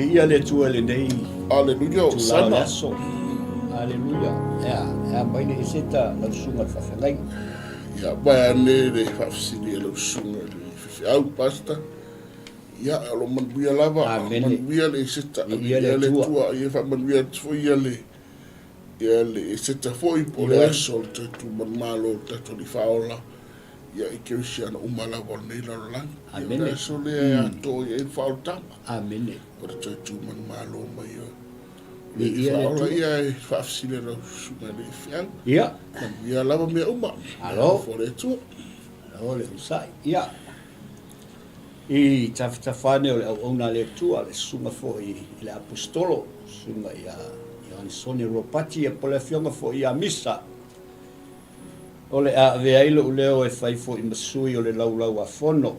ia le tua le nei. Aleluia, o sana. Aleluia. Mai le seta la sunga whawhangai. Ia, mai ane le whawhasini le sunga le whiwhiau pasta. Ia, alo manuia lava, manuia le seta. Ia le tua, ia whamanuia tfo ia le seta foi po le aso le tatu manmalo tatu li whaola. Ia i kerisiana umalawa nei lalo lang. Ia le aso le ato ia i whao tama. Amene. O le tatu manmalo mai ia. Ia le tua. Ia i whawhasini le sunga le whiang. Ia. Ia lava mea uma. Alo. Fo le tua. Alo le usai. Ia. I tawhitawhane o le au ona le tua le sunga fo i le apostolo. Sunga ia Soni ropati e pole fionga fo ia misa. O le a veailo u leo e fai fo i masui o le laulau a fono.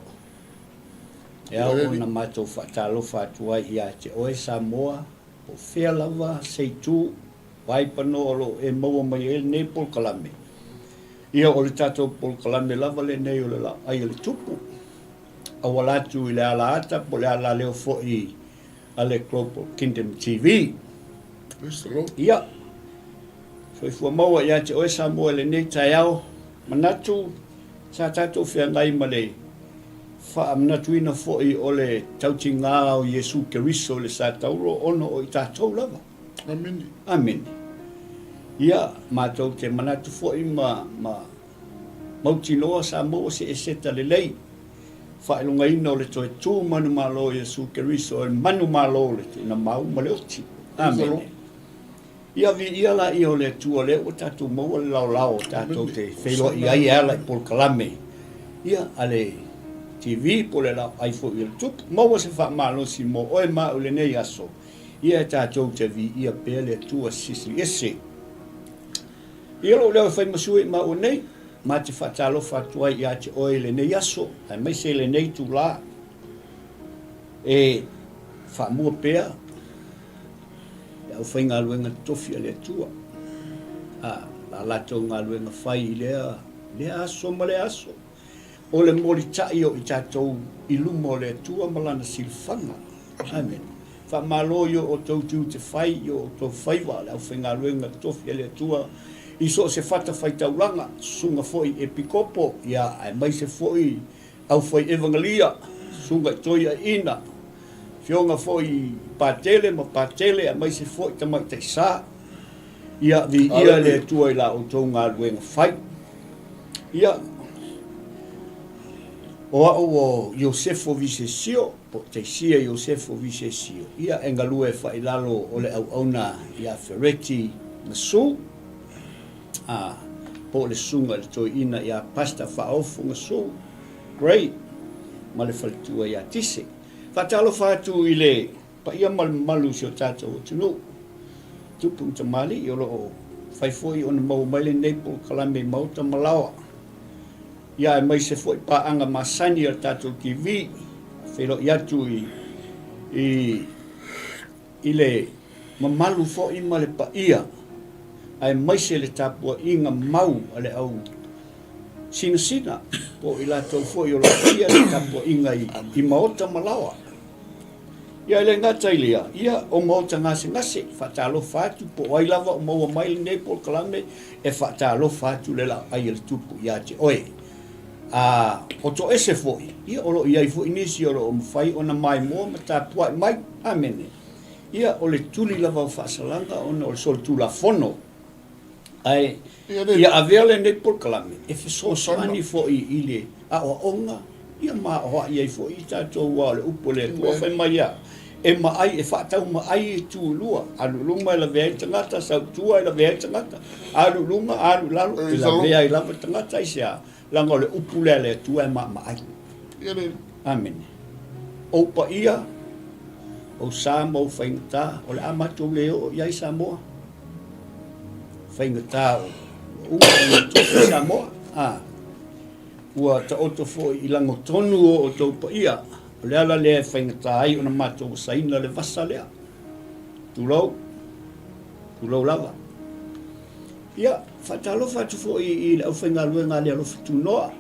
E au ona matou whaatalofa atua ia te oe Samoa, o whea lava, seitu, waipano o lo e maua mai e nei polkalame. Ia o le tatou polkalame lava le nei o le Laoai O Le Tupu. Awalatu i le ala ata, po le ala leo fo i ale Global Kingdom TV. Ia. So fua maua ia te oe Samoa le nei tai au. Manatu, sa tatou whiangai ma le wha manatuina fo'i o le tautinga o Yesu Keriso le sa tauro ono o i tatou lava. Amen. Amen. Ia, mātou te manatu fo'i mautinoa Samoa se e seta le lei. Whaelunga ina o le toe tū manu malo Yesu Keriso e manu malo le tu na mau ma le oti. Amen. Ia vi ia la i o le tua le o tatou maua le lao tatou te whelo i ai ala i polkalame. Ia ale TV po le Laoai O Le Tupu. Maua se wha malosi mo oe mau le nei aso. Ia tatou te vi ia pēr le tua sisi ese. Ia lo leo whai masui ma o nei. Ma te whatalo whatua i a te oe le nei aso. Ai mai se le nei tu la. E wha mua pēr. Au whai ngā luenga tofi a le tua. La lato ngā luenga whai i le aso ma le aso. O le mori tai o i tātou i lumo le tua malana silfanga. Amen. Wha malo yo o tau tiu te whai yo o tau whaiwa le au whai ngā luenga tofi a le tua. I so se whata whai tauranga sunga foi e pikopo. Ia ai mai se foi au whai evangelia. Sunga i toia ina. Fionga foi patele ma patele a mai se foi tamai te sa. Ia vi ia le tua i la o tau ngā luenga whai. Ia o Iosefo Visesio, po te sia Iosefo Visesio. Ia engalue whai lalo o le au auna ia Fereti Masu. Po le sunga le toi ina ia pasta whaofu Masu. Great. Ma le whalitua ia tise. Whatalo whātu i le pa ia malu si o tātou o tunu. Tupu ta mali i olo o whaifoi o na mau maile neipol kalame mauta malawa. Ia e mai se foi pa anga masani o tātou TV. Whero i atu i le mamalu fo i ma le pa ia. Ai mai se le tāpua inga mau ale au sina po i la tau fo i o la ia le tāpua inga i maota malawa. Ia le ngata ilia, ia o maota ngase, whatalo whātu po wailava o maua maile nei pol kalame, e whatalo whātu le Laoai O Le Tupu ia te oe. O to ese foi, ia olo iai foi nisi olo o mwhai o na mai moa, ma tā puai mai, amene. Ia o le tuli lava o whaasalanga, o le sol tula fono. Ai, ia avele nei pol kalame, e fiso sani foi i le a o onga, ia ma hoa iai foi i tātou wa le upo le tua whai mai ia. E maai, e whaatau maai e tūlua. Alu lunga i la vea i tangata, sau tua i la vea i tangata. Alu lunga, alu lalo, i la vea i lava tangata i sea. Langa o le upule le tua e maai. Amen. O pa ia, o Samoa o whaingata, o le amatu leo o iai Samoa. Whaingata o tofu Samoa. Ua ta oto fo i lango tonu o tau pa ia. O le ala lea whaingata ai o na mātou saina le vasa lea. Tūlau lava. Ia, whatalo whatu fo i au whainga luenga lea lofi tūnoa.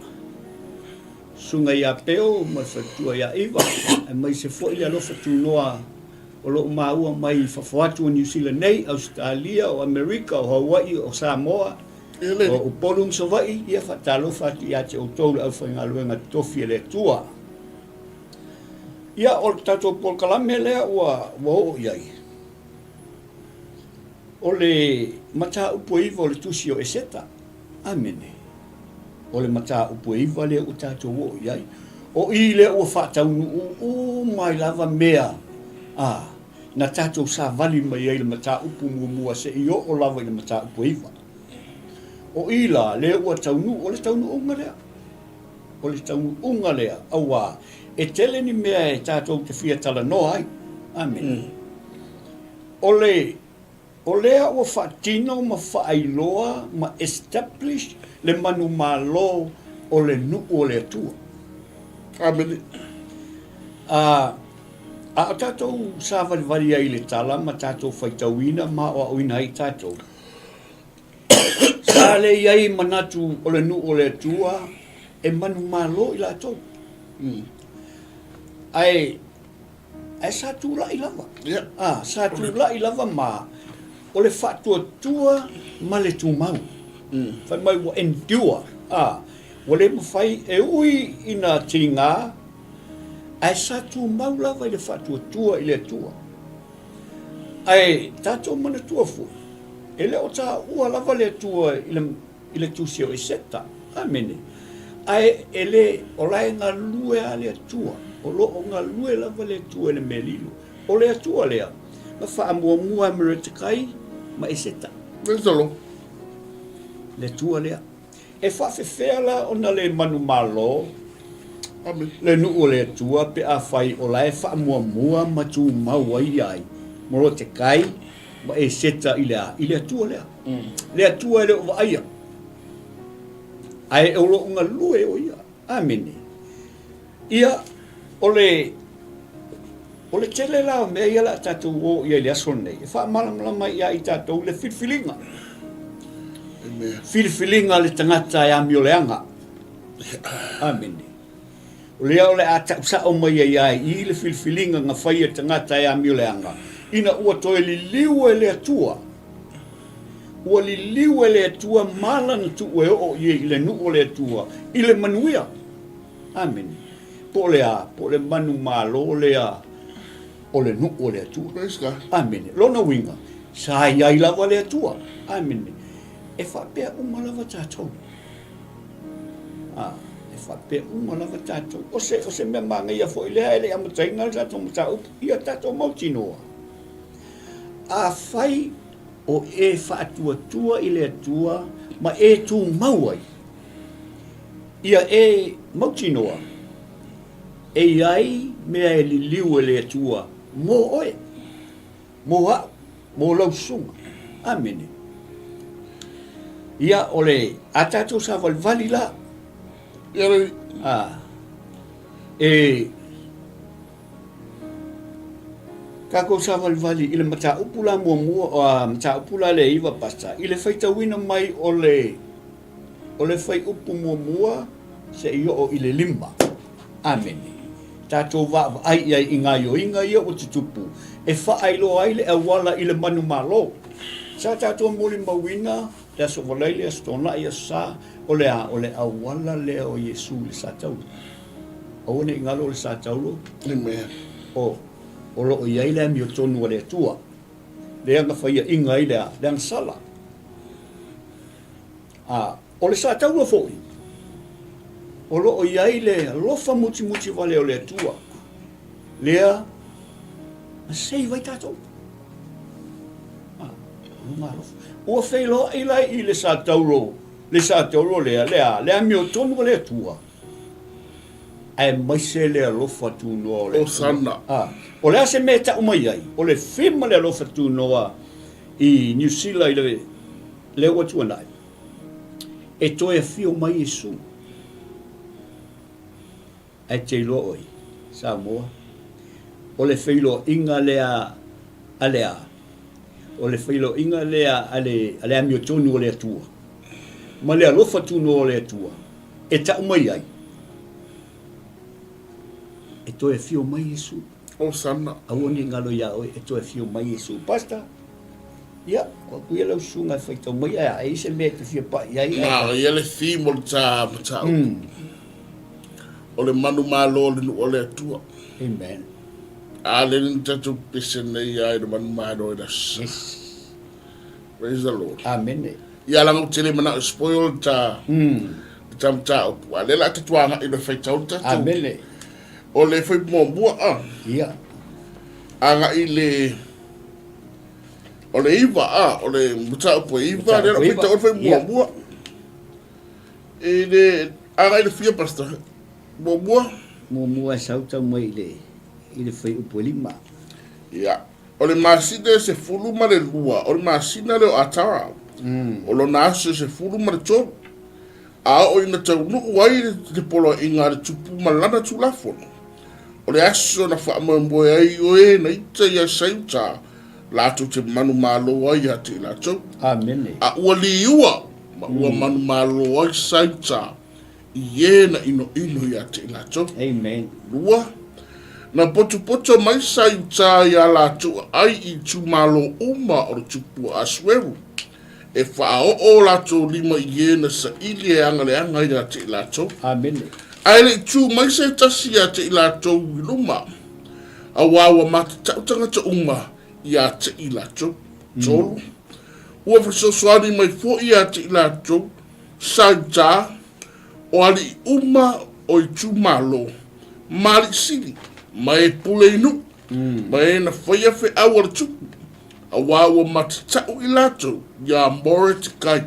Sunga ia peo, mai whatua ia iwa. E mai se fo i lea lofi tūnoa o lo maua mai whawhatu o New Zealand nei, Australia, o Amerika, o Hawaii, o Samoa, o Polum Savai, ia whatalo whati ia te o tōru au whaingaluenga tofi e le tua. Ia o tato polkalame lea ua o iai. O le mata upo iwa o le tusi o eseta. Amene. O le mata upo iwa lea o tato o iai. O i lea ua whataunu o mai lava mea. Na tato sa vali mai ai le mata upo mua se i o lava i le mata upo iwa. O i la lea ua taunu o le taunu unga lea. O le taunu unga lea. Awa. E tele ni mea e tātou te fia tala no ai. Amen. O lea ua whaatino ma whaailoa ma establish le manu malo o le nuku o le atua. Amen. A tātou sāwariwari ai le tala ma tātou whaitauina ma o auina ai tātou. Sā le iai manatu o le nuku o le atua e manu malo i la tau. Ai sa tu la i lava. Sa tu la i lava ma o le fatua tua ma le tu mau. Fai mai wa endure. O le mawhai e ui ina tinga ai sa tu mau lava i le fatua tua i le tua. Ai tato mana tua fu. E le o ta ua lava le tua i le tusio i seta. Amene. Ai ele o lai ngā lue a le tua. O lo o ngā lue lava le tua le melilu. O le atua lea. Ma wha amua mua merete kai, ma e seta. Le tua lea. E wha whewhea la o na le manu malo. Le nu o le tua pe a whai o lai wha amua mua ma tu mau ai ai. Moro te kai, ma e seta i le atua lea. Le atua le o wa aia. Ai o lo o ngā lue o ia. Amene. Ia o le tele la me ia la tatou o ia le aso nei. E wha malama ia i tatou le filfilinga. Filfilinga le tangata e ami o le anga. Amene. O lea o le ata usa o mai ia i le filfilinga nga whai e tangata e ami o le anga. Ina ua toe li liu e le atua. Ua li liu e le atua malana tu e o i le nu o le atua. I le manuia. Amene. Po le manu malo lea o le nu o le atua. Amene. Lona winga. Sa iai lava le atua. Amene. E whapea uma lava tātou. E whapea uma lava tātou. O se mea manga ia fo i lea ele amatainga tātou mata upu. Ia tātou mautinoa. A whai o e whaatua tua i le atua ma e tū mauai. Ia e mautinoa. E ai mea e li liu e le atua mō oe, mō au, mō lausunga. Amene. Ia o le a tātou sa valvali la. Ia rei. Kako sa valvali i le mata upula mua mata upula le iwa pasta. I le whaitawina mai o le whai upu mua se i o i le limba. Amene. Tātou wa ai i ngā yo inga ia o te tupu. E whaailo ai le awala i le manu malo. Sa tātou moli mawina, le aso walai le astona i asa o le awala le o Yesu le sa taulu. O ne ingalo le sa taulu. O lo iai le mi o tonu o le tua. Le anga whaia inga i le ang sala. O le sa taulu fōi. O lo iai le lofa muti wale o le tua. Lea, ma sei vai tātou. Ua whailo ilai i le sa tauro. Le sa tauro lea mi o tonu o le tua. Ai mai se le lofa tu noa o le. O sana. O lea se me ta umai ai. O le firma le lofa tu noa i New Zealand le ua tuanai. E toi a fio mai Yesu. Ai te ilo oi, Samoa. O le whailo inga lea alea. O le whailo inga lea ale amio tonu o lea tua. Ma lea lofa tunu o lea tua. E ta umai ai. E toi e fio mai Yesu. O sana. Au ni ngalo ia o e to fio mai e su pasta. Ia, ko ku ia sunga fai to mai ai se me te fio pa ia ia. Na, ia le thimo le ta ta. O le manu malo le o le tua. Amen. Ale ni tatu pese nei ai le manu malo e das. Yes. Praise the Lord. Amen. Ia lang tele mana spoil ta. Tam ta o ale la tatu anga i le fai tau tatu. Amen. O le fai mo bua a. Ia. Anga i le o le iwa a, o le muta po iwa, le la fai tau fai mo bua. E le anga i le fia pasta. Mo bua. Mo mua sauta mai le fai upo lima. Ia. O le masina se fulu ma le lua, o le masina le o atara. O lo naso se fulu ma le tolu. A o ina tau nuu ai le polo inga le tupu malana tulafono. O le aso na wha mamboe ai o e na ita ia sauta. Lato te manu malo ai ati lato. Amen. A ua li ua, ma ua manu malo ai sauta. Ie na ino ia ati lato. Amen. Lua. Na poto mai sauta ia lato ai i tu malo uma o le tupu asweru. E whao o lato lima ie na sa ili e anga le anga i ati lato. Amen. Ai le tu mai se tasi ati lato luma. A wawa mata tautanga ta uma i ati lato. Tolu. Ua fasoswani mai fo i ati lato. Sauta. O ali uma o i tu malo. Mali sili. Mai pule inu. Mai na whaia fe awa tupu. A wawa matatau i lato. Ia more te kai.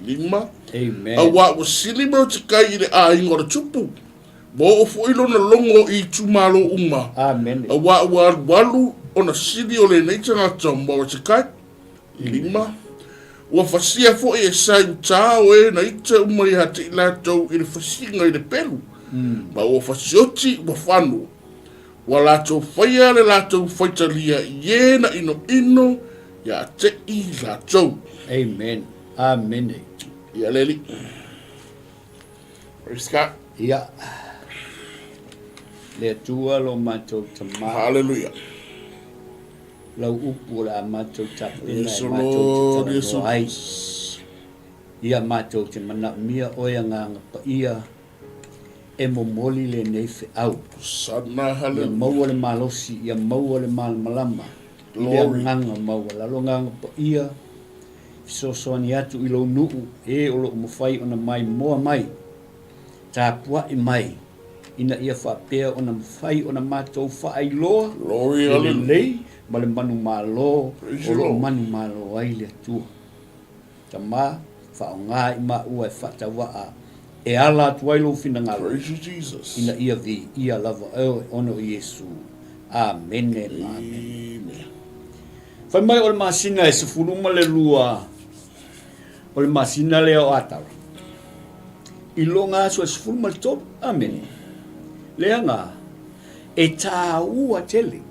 Lima. Amen. A wawa sili mo te kai i le a ingo le tupu. Bo o fuilo na longo i tu malo uma. Amen. A wawa walu o na sili o le neitanga tau mo te kai. Lima. Ua fasia fo e sai utao e na ita uma i hati i lato i le fasinga i le pelu. Ma ua fasioti ua whanu. Wa lato whaia le lato whaitalia ie na ino ia te i lato. Amen. Amen. Ia leli. Praise God. Ia. Le tua lo matou tama. Hallelujah. Lau upu la matou tapena Yes, e Lord. matou Yes, te ai. Ia matou te mana mia oia nganga pa ia. E momoli le nei fe au. Sana Ia hallelujah. maua le malosi, ia maua le malmalama. Ia nganga maua, lalo nganga pa ia. Fisosoani atu i lo nuu, e o lo mawhai ona mai moa mai. Tā pua i mai. Ina ia whapea ona mawhai ona mātou whaai loa. Glory, Le hallelujah. lei, ma le manu malo, Praise o the lo Lord. manu malo ai le tua. Ta mā, whao ngā i mā ua e whatawaa. E ala atu ai lo fina ngā Praise you, Jesus. ina ia vi, ia lava e ono i Yesu. Amen. Amen. Amen. Whai mai o le masina e se furuma le lua. O le masina le o atara. I lo ngā so e se furuma le tolu. Amen. Lea ngā. E tā ua tele.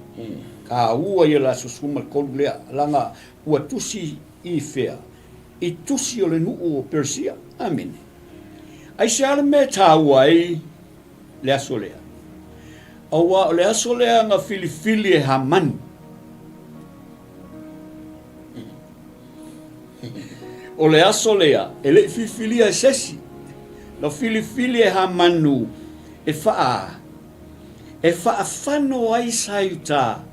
Ka ua ia la so furuma le kolu lea. Langa ua tusi i fea. I tusi o le nuu o Persia. Amen. Ai se ala me tā ua ai le aso lea. Awa o le aso lea ngā filifili e Haman. O le aso lea, e le fifilia e sesi. No filifili e Hamanu, e faa whano ai sauta.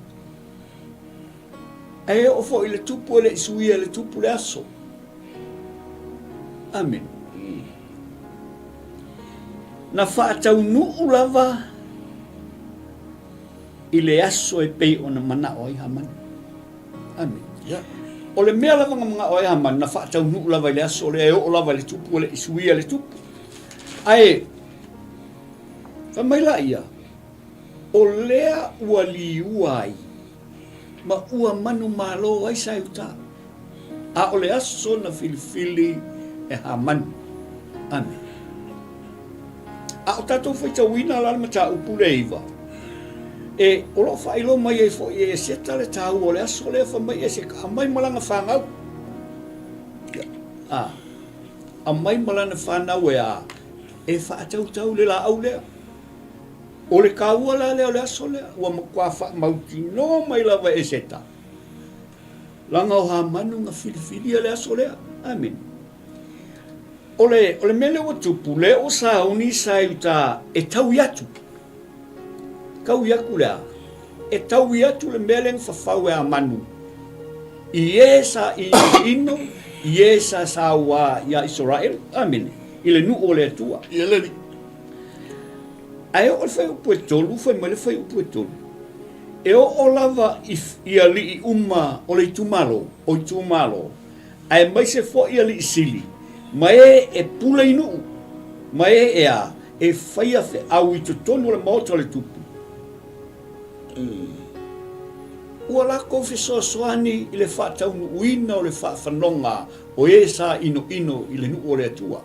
E o fo i le tupu le isuia le tupu le aso. Amen. Na faa tau nuu lava, i le aso e pei o na mana o ai Haman. Amen. Yeah. O le mea lava mga o e Haman, na whaatau nuu lava i le aso, o le o lava le tupu, o le isuia le tupu. Ae, whamaila ia, o lea ua li uai, ma ua manu malo ai sai uta. A o le aso na filifili e Haman. Amen. A o tatou whaita wina lala mata upu le iwa. E o lo whailo mai e fo e seta le tau o le aso le whamai e se ka mai malanga whangau. A mai malanga whanau e a e whaatau tau le la au lea. O le kaua la leo le aso lea, ua makua wha mauti no mai lava e seta. Langa o ha manu nga whiliwhilia le aso lea. Amen. O le mele o tupu, le o sa uni sa uta e tau iatu. Kau iaku lea. E tau iatu le mele ng whawhau e a manu. I e sa i ino, i e sa wa ia Israel. Amen. I le nu o le atua. I le ni. Ai o le whai upu e tolu, whai mai le whai upu e tolu. E o lava i ali i uma o le tumalo, o i tumalo. Ai mai se fo i ali i sili. Mai e pula inu. Mai e a, e whai a fe au i tonu le maota le tupu. Ua la kofi soani i le whaatau uina o le whanonga o e sa ino i le nu o le atua.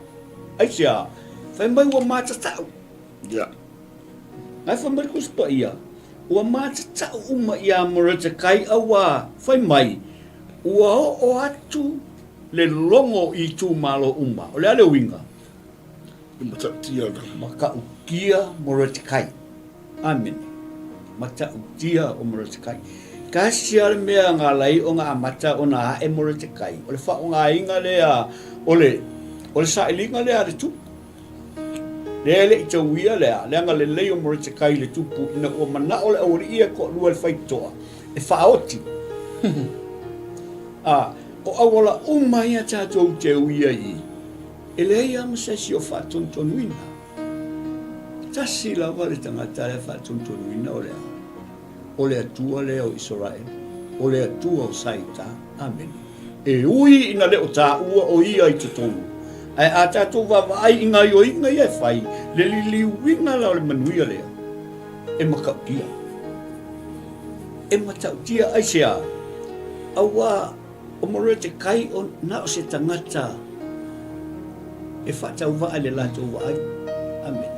Ai sia, whai mai ua mātatau. Ya. Ai whai mai kuspa ia, ua mātatau uma ia morata kai awa whai mai, ua o atu le longo i tū malo uma, o le ale winga. I matatia na. Maka ukia morata kai. Amen. Mata ukia o morata kai. Kasi ale mea ngā lai o ngā amata o ngā hae morata kai. O le wha o ngā inga lea, o le sa ilinga lea le tupu. Le i tau ia lea, leanga le leo morata kai le tupu, ina o mana o le auri ia ko lua le whaitoa. E whaoti. O awala umai a tātou te uia i. E le ia masasi o whatontonuina. Tasi lawa le tangata le whatontonuina o lea. O le atua leo Israel, o le atua o Saita, amen. E ui ina leo tā ua o ia i tutonu. Ai a tātou wawai inga i o inga i e whai, le li winga la o le manuia lea. E makautia. E matautia ai sea. Awa o mora te kai o na o se tangata. E whatau wa le lato wa ai. Amen.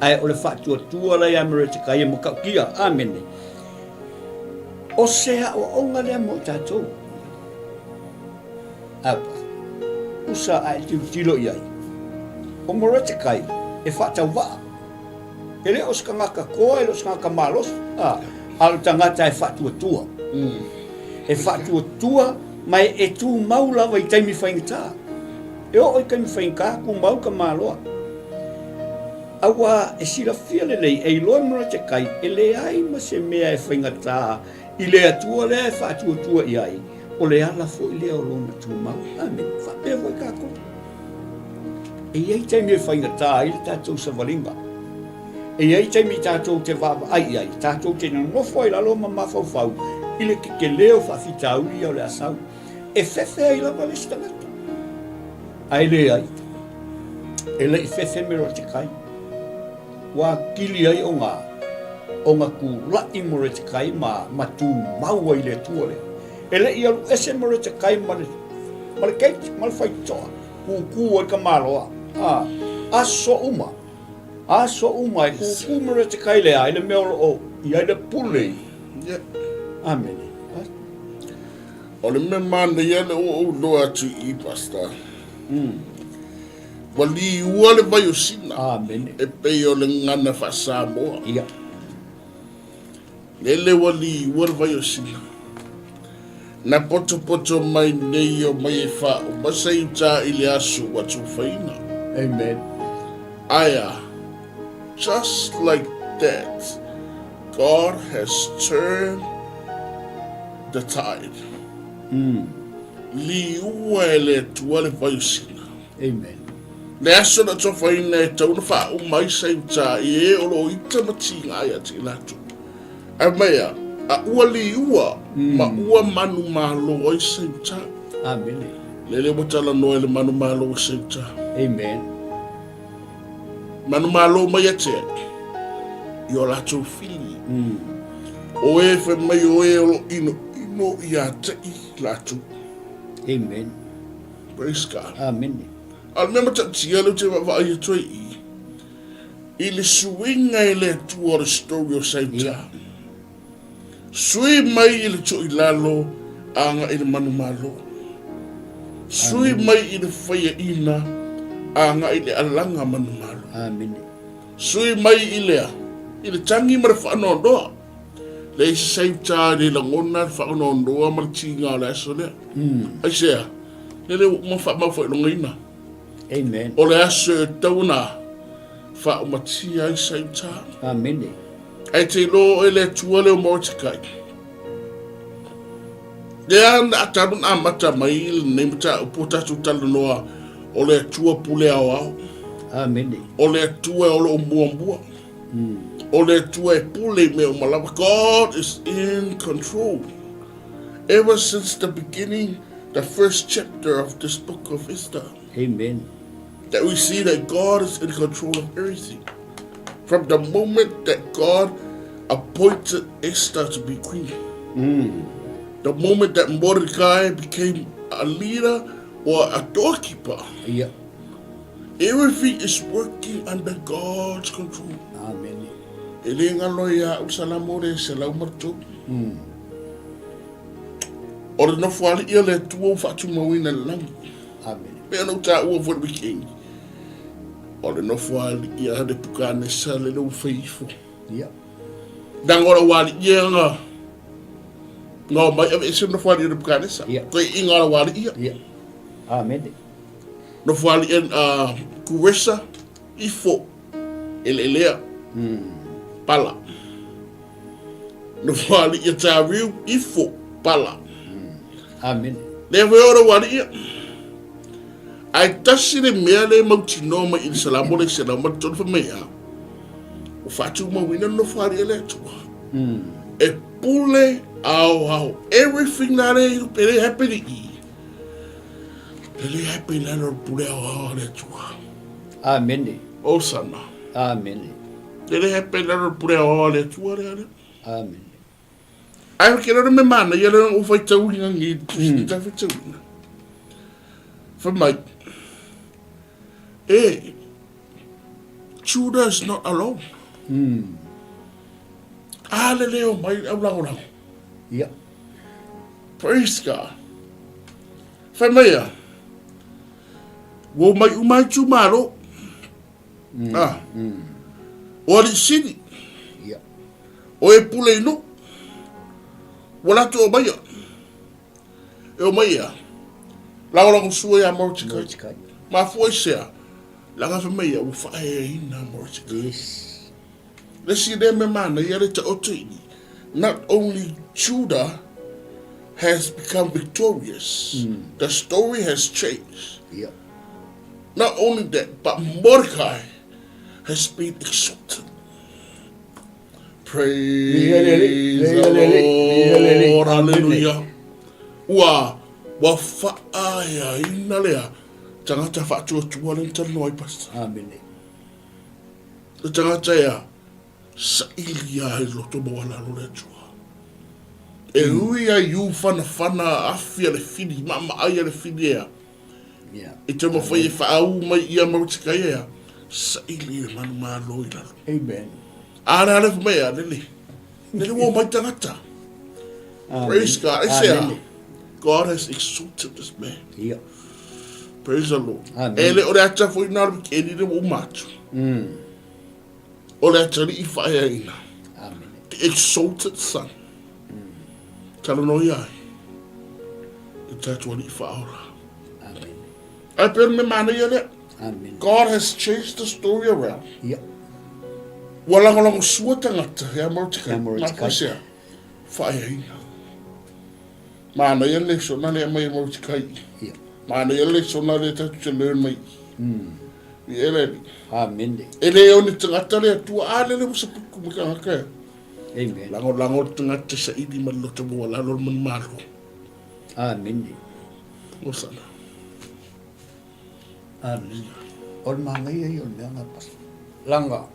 Ai o le whatua tua la ia mora te kai e makautia. Amen. O sea o onga lea mo tātou. Apa. Usa ai tilo iai. O mora te kai e whatau wa. E le o skangaka koa e lo skangaka malos. Alo tangata e whatua tua. E whatua tua mai e tū mau lawa i taimi whaingata. E o i kaimi whaingata ku mau ka maloa. Awa e sira fia lelei e iloa mora te kai e le ai ma se mea e whaingata i le atua lea e whatua tua i ai. O le ala fo i lea o lona tū mau. Amen. Whapea voi kako. E iei taimi e whaingata i le tātou sa walinga. E iei taimi tātou te wawa ai, tātou te nofo i lalo ma mawhauwhau. I le ke leo whawhita uri au le asau. E whewhea i lawa le stangata. Ai le ai. E le i whewhe mero te kai. Wa kili ai o ngā ku lai moro te kai ma tū maua i le tua le. E le i alu ese moro te kai ma le keiti, ma le whaitoa. Ku ai ka maroa. Aso uma. Aso uma e ku moro te kai le ai le meolo o i ai le pule. Amen. O le me mana ia le o loa atu i pasta. Wali ua le vai o sina. Amen. E pei o le ngana whasa moa. Ia. Lele wali ua le vai o sina. Na poto mai nei o mai e wha o masai uta i le asu watu whaina. Amen. Aya. Just like that, God has turned the tide. Li ua e le tua le vai o sina. Amen. Le aso na tofa ina e tau na wha umai sai uta i e olo ita mati ngai ati latu. A mea, a ua li ua, ma ua manu malo oi sai uta. Amen. Lele watala noe le manu malo oi sai uta. Amen. Manu malo mai ate, i o latu fili. O e fe mai o e olo ino i a te i latu. Amen. Praise God. Amen. Al mema tatia lo te wa i toi i le suinga i le tua o story o saita. Sui mai i le to i lalo anga i le manu malo. Sui mai i le whaia ina anga i le alanga manu malo. Amen. Sui mai i lea I le tangi ma le whaanoa. Le isi saimta le langona le whaanoa ma le tinga o le aso lea. Ai sea, le ma wha ilonga ina. Amen. O le aso e tauna wha umatia ai saimta. Amen. Ai te lo e le tua le o Mordecai. Le ana atarun amata mai le nemta upota tu talanoa o le tua pule au. Amen. O le tua o le ombua. O le tua e pule me o malawa. God is in control. Ever since the beginning, the first chapter of this book of Esther. Amen. That we see that God is in control of everything. From the moment that God appointed Esther to be queen. The moment that Mordecai became a leader or a doorkeeper. Yeah. Everything is working under God's control. Amen. Elenga loya usalamore salamarto. Ora no fwali ia le tuo fatu mawina lang. Amen. Pe no ta o for the king. Ora no fwali ia de pukane sale lo faithful. Yeah. Dangora wali ia nga. No mai e se no fwali de pukane sa. Ko inga wali ia. Yeah. Amen. No fwali en kuresa ifo elelea. Pala. No fwali ia tariu ifo pala. Amen. Le ora wali ia. Ai tasi le mea le mautino ma il salamo le salamo ton fa mea. O fatu ma wina no fwali ele tua. E pule au. Everything that is happening. Ele happy na no pule au le tua. Amen. O sana. Amen. Ele happy na no pule au le tua le. Amen. Ai quero me mana, ia o vai tau ngi, tá vai tau. For my Judah is not alone. Leo mai au. Yeah. Praise God. For my wo mai umai tumaro. O li sini. Yeah. O e pule no. Wala to maya. E maya. La ora sua ya Mordecai. Ma foi sea. La ga fa maya u fa e na Mordecai. Yes. Let's see them man ya le ta otini. Not only Judah has become victorious. The story has changed. Yeah. Not only that, but Mordecai has been exalted. Praise the Lord, hallelujah. Wa fa'aya inalea. Tangata fa'tua tuwalan tanoi pasta. Amen. Tangata ya sailia loto mawala lore tua. E hui a yu fana afia le fidi, mama aia le fidi ea. Yeah. E te mo fai fa'au mai ia Mordecai ea. Sailia manu malo i lalo. Amen. Ara le mea lele. Lele wo mai tangata. Praise God. I say, God has exalted this man. Yeah. Praise the Lord. Amen. Ele ore ata foi na keni de wo macho. Ore ata li fire ina. Amen. The exalted son. Talo no ia. It's what he found. Amen. I put me man yele. Amen. God has changed the story around. Yeah. Wala ngolong sua tangata ya Mordecai. Mordecai. Fire ina. Mana yele sona le mai Mordecai. Yeah. Mana yele sona le tatu learn mai. Ele. Amen. Ele oni tangata le tu ale le musapuku maka. Amen. Lango tangata sa idi maloto mo wala lor man malo. Amen. Osana. Amen. On mangai yon nga pas. Langa.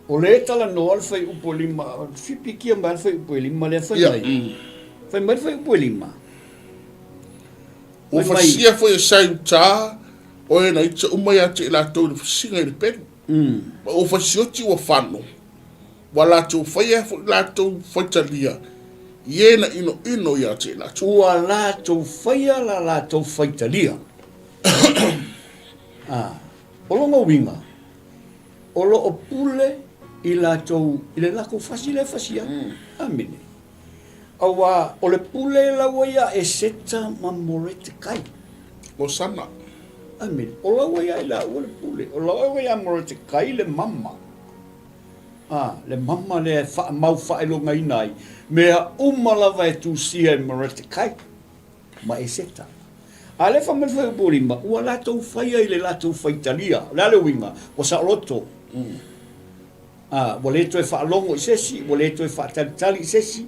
O le tala noal fai upolima, fipiki ang mahal fai upolima le fai mai. Fai mahal fai upolima. O fasia foi sai ta o e na itsa umai ate la tau ni fasinga i peru. O fasioti wa whano. Wala tau whaia la tau whaitalia. Ie na ino i ate la tau. Ua la tau whaia la tau whaitalia. Olonga winga. Olo o pule I lātou, I le lako fasi le fasi a. Amene. Awa, o le pule la waia e seta ma morete kai. O sana. Amene. O la waia i la o le pule. O la waia morete kai le mama. Le mama le mau whaelonga inai. Mea umalava e tūsia e morete kai. Ma e seta. A le whamai whai upori ma, ua lātou whaia i le lātou whaitalia. Lale winga, o sa roto. Wa le toi whaalongo i sesi, wa le toi whaatalitali i sesi,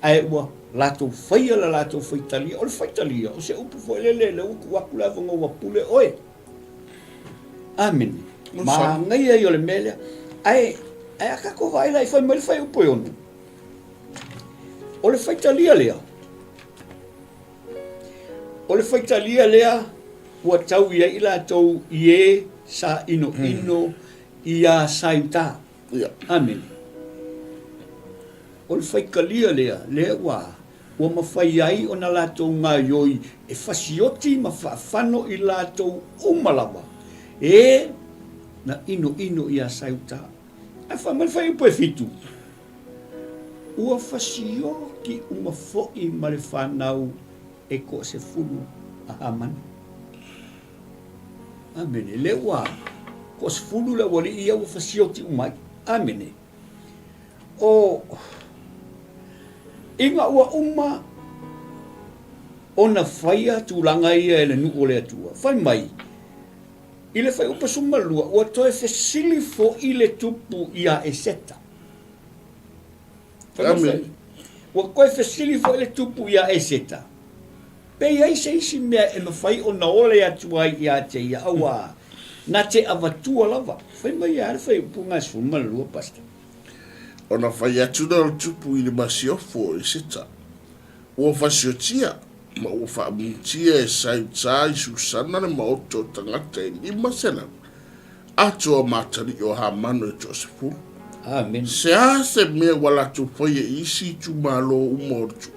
ai ua lātou whaia la lātou whaitalia. O le whaitalia, o se upu whaelele, le uku waku la wanga ua pule oe. Amen. Ma ngai ai o le melea, ai akako vaila i whai mai whai upo i onu. O le whaitalia lea. O le whaitalia lea, ua tau ia i lātou i e sa ino i a 𝚟𝚒𝚍𝚎. Amen. O le whaikalia lea ua mawhai ai o na lātou ngā ioi e whasioti ma whaafano i lātou umalawa. Na ino i a 𝚟𝚒𝚍𝚎. Ai whamai upo e fitu. Ua whasio ki umawhoi ma le whanau e ko se fulu a hamana. Amene. Le ua ko se fulu la wali ia ua whasioti umai. Amene. O inga ua uma ona whaia tūlanga ia e le nu o le atua. Whai mai. I le whai upa sumalua ua toe whesili fo i le tupu ia e seta. Amen. Ua koe whesili fo i le tupu ia e seta. Pei ai se isi mea e mawhai o na ole atua i a te ia awa. Na te avatua lava. Whai mai a whai upunga sumalua pasta. O na whai atu na o tupu i le masiofo i seta. Ua whasiotia. Ma ua whaamutia e 𝚟𝚒𝚍𝚎𝚪 le maoto tangata e 5 sena. Atua matari o hamano e Josefu. Amen. Se mea wala tu whai e isi tu malo umortu.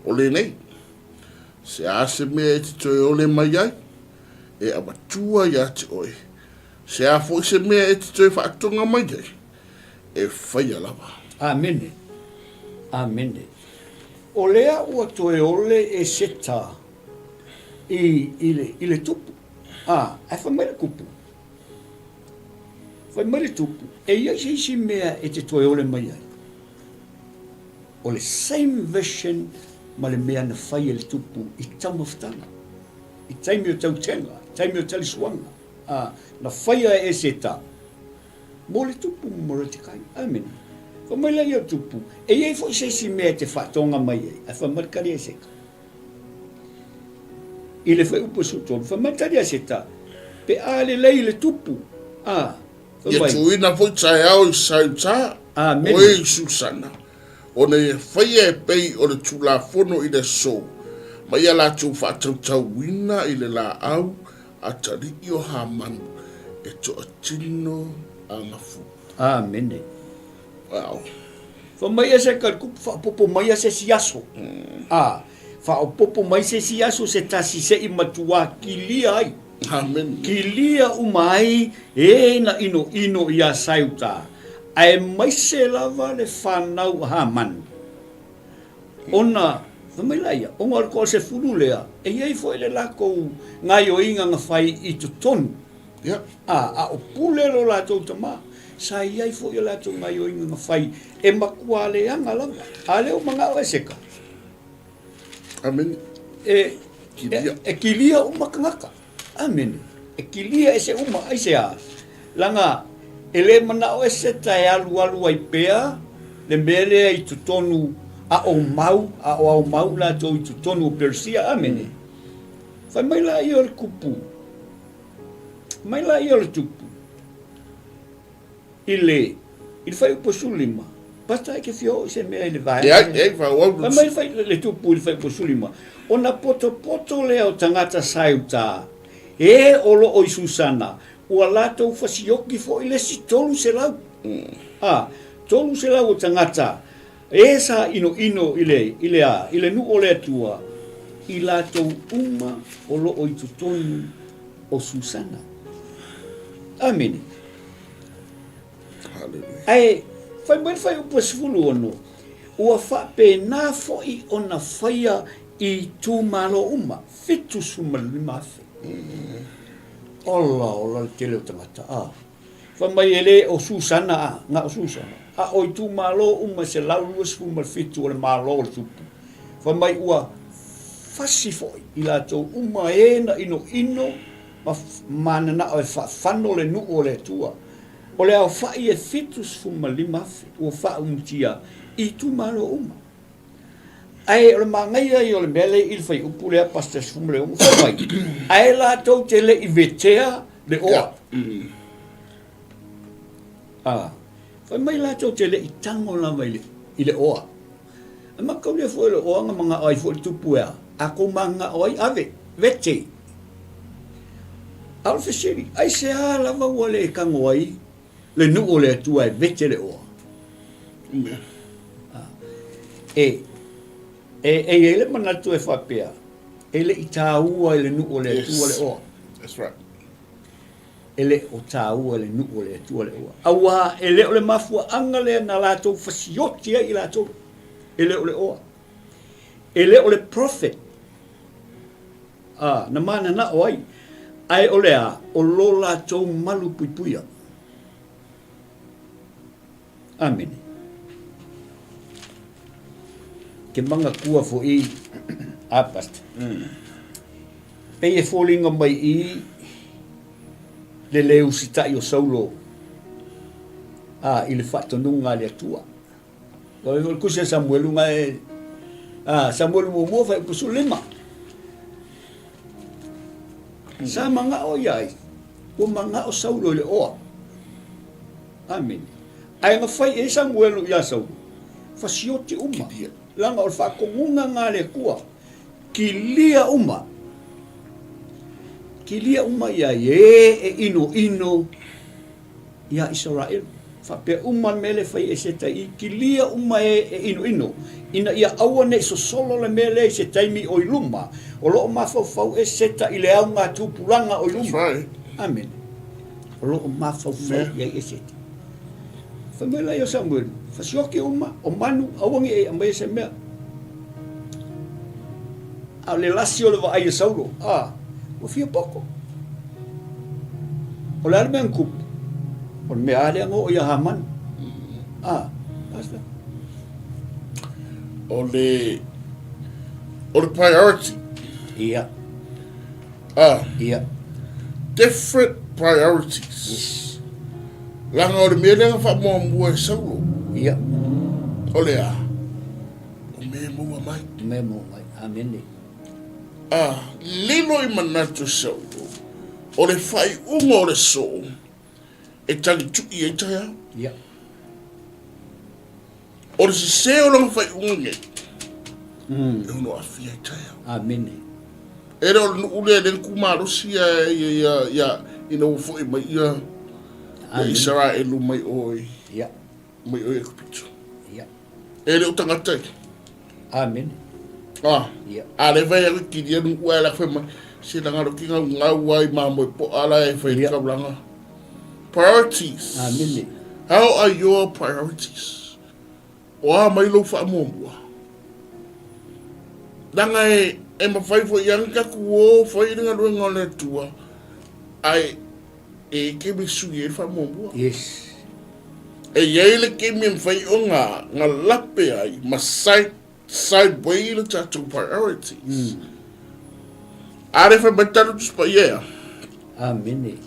O le nei. Se mea e te toi ole mai ai. E awatua ia te oe. Foi se mea e te toi whaatonga mai ai. E whai alawa. Amen. Amen. O lea ua toe ole e seta i le tupu. Ai whamai le kupu. Whamai le tupu. E ia si mea e te toe ole mai ai. O le same vision ma le mea na whai e le tupu i tamaftanga. I taimi o tautenga, taimi o talisuanga. Na whai e seta. Mo le tupu mo le te kai. Amen. Whamai lai o tupu. E iei fo i si mea te whaatonga mai ei. A whamai kari e seka. I le whai upo sutonu. Whamai kari e seta. Pe a le lei le tupu. Ia tuina fo i tae au i 𝚟𝚒𝚍𝚎. Amen. O e Susana. O ne whai e pei o le tulafono i le so. Ma ia la tu whaatautauina i le la au. A tari i o hamanu. E to atino a ngafu. Amen. Wow. Whamai se ka kupu whaapopo mai se siaso. Whaapopo mai se siaso se tasi se i matua ki lia ai. Amen. Ki lia umai e na ino i a 𝚟𝚒𝚎𝚪. Ai mai se lava le whanau hamanu. Ona, whamai laia, o ngar ko se furu lea, e iei fo ele lako ngai o inga nga whai i tu tonu. A o pulero la tau tama. Sa iai fo ia lātou ngai o inga whai e makua le anga lava. A leo mga o e seka. Amen. E kilia o makangaka. Amen. E kilia e se uma ai se a. Langa, e le mana o e se tai alu ai pea, le mele i tutonu a o mau lātou i tutonu o Persia. Amen. Whai mai la i o le kupu. Mai la i o le tupu. I fai upo sulima. Pasta e ke fio se mea i le vai. Mai fai le tupu i fai upo sulima. O na poto lea o tangata 𝚟𝚒𝚎𝚪. E olo o i Susana. Ua lātou whasioki fo i le si tolu se lau. Tolu se lau o tangata. E sa ino i le nu o le atua. I lātou uma olo o i tutonu o Susana. Amen. Hallelujah. Ai, fai upas fulu ono. Ua whapena fo'i ona whaia I tū malo uma. Fitu suma lima afe. Ola te leo tangata. Whamai ele o Susana ngā o Susana. O I tū malo uma se laulu suma fitu o le malo o le tupu. Whamai ua fasi fo'i I lātou uma na ino ma manana o e whano le nu o le tua. O le au whai e fitu suma lima afe. Ua whaumutia I tū malo uma. Ai o le mangai ai o le mele I le whai upu lea pasta suma le uma whamai. Ai lātou te le I vetea le oa. Whamai lātou te le I tango lama I le oa. A makau lea fo le oa nga mga ai fo le tupu ea. Ako mga ai ave, vete. Au fesiri, ai se a lava ua le kango ai, le nu o le atua e vete le oa. Le manatu e whapea. Le I tāua le nu o le atua le oa. That's right. Le o tāua le nu o le atua le oa. Awa le o le mafua anga le na lātou fasiotia I lātou. Le o le oa. Le o le prophet. Na mana na o ai. Ai o le a, o lo lātou malu puipuia. Amen. Ke manga kua fo I apast. Pei e fōlinga mai I le leu sitai o saulo. I le whatonunga le atua. Ko e kusia Samuelu nga e Samuelu mo fai pusu lima. Sa mga o iai, o mga o saulo le oa. Amen. Ai nga fai e Samuelu ia saulo. Fasioti uma. Langa o le whakongunga ngā le kua. Ki lia uma. Ki lia uma ia e ino ia Israel. Whapea uma mele fai e se tai. Ki lia uma e ino. Ina ia aua ne so solo le mele se taimi o iluma. O loo mafau e seta I le au ngā tūpuranga o iluma. That's right. Amen. O loo mafau ia e seta. Whamela I o Samuel. Fasioki uma, o manu, awangi e amai se mea. A le lasi o le wa aia saulo. O fia poko. O le arme an kupu. O le mea ale ango o ia haman. Basta. O le priority. Ia. Ia. Different priorities. Yes. Langa o le mea lenga wha mua e saulo. Ia. O le a. O mea mua mai. Mea mua mai. Amen. Lilo I manatu saulo. O le whai unga o le so. E tali tuki e taia. Ia. O le se o langa whai unga nge. E uno a fia e taia. Amen. E reo ule le kumarosi ia ina ufo I mai ia. Israel mai oi. Ia. Mai oi e kupitu. Ia. E reo tangatai. Amen. Ia. A le vai a ki dia nu ua la fema. Se langa ro kinga ngau ai mamo po ala e fai ka blanga. Priorities. Amen. How are your priorities? O mai lo fa mo. Langa e mawhai fo iang ka kuo fai ringa ruenga le tua. Ai e ke mi sui e wha mōmua. Yes. E iei le ke mi mwhai o ngā lape ai, ma side way le tātou priorities. Are wha mataru tuspa ia. Amen.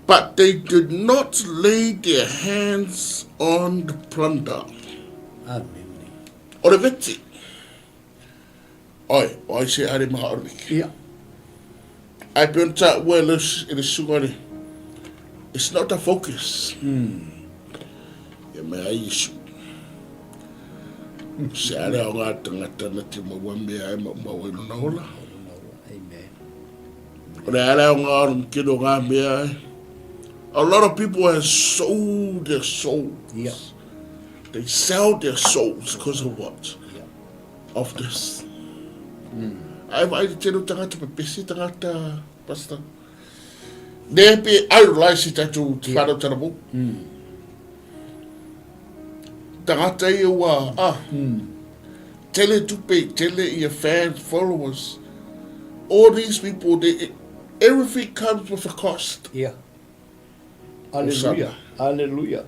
But they did not lay their hands on the plunder. Amen. O le veti. Oi se are maha ori. Ia. Ai peon ta ua le sungare. It's not a focus. Ia mea ai isu. Se are o ngā tangata na te maua mea ai maua ilo na hola. Amen. O le are o ngā arum kino ngā mea ai. A lot of people have sold their souls. Yeah. They sell their souls because of what? Yeah. Of this. Ai vai te no tangata pepesi tangata pasta. Ne pe ai si tatu wharo taramu. Tangata ia wa, tele tupe, tele ia fans, followers. All these people, everything comes with a cost. Yeah. Hallelujah. Hallelujah.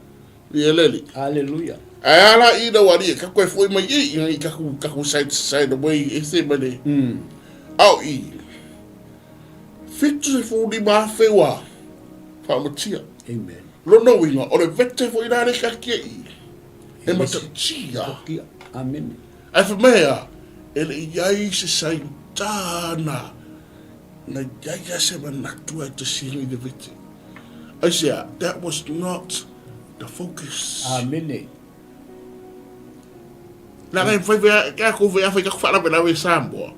Leli. Hallelujah. Ayala ina wari ka koe foi mai i ka ku side away e se mane. Au i. Fitu se fu di ma fewa. Fa matia. Amen. Lono winga o le vete foi na re ka ke i. E mata chia. Amen. Ai fa mea ele iai se sai tana. Na iai se manatua te siri de vete. I said that was not the focus. Amen. Na ngai fai vea ka ko vea fai ka fala vela we sambo.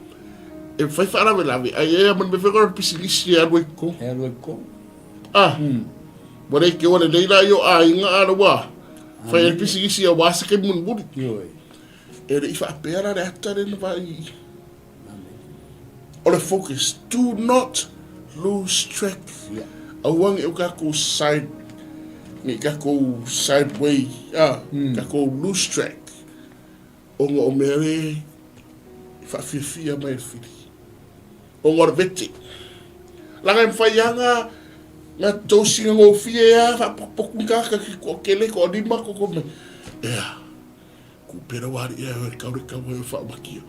E fai fala vela we ai man be fai pisilisi a we ko. E we ko. Bore ke wala leila yo a inga ala wa. Fai pisilisi a wasa ke mun budi. Yo. E re fa pera re atare no vai. All the focus. Do not lose track. Yeah. Awang e ka ko side ni ka ko sideway. Ka ko lose track. Onga o mere fia mai fili. Onga vete. Langa mfayanga na tosi ngo fia fa pokunga ka ko kele ko di ma ko me. Ku pera wari e ka mo fa makia.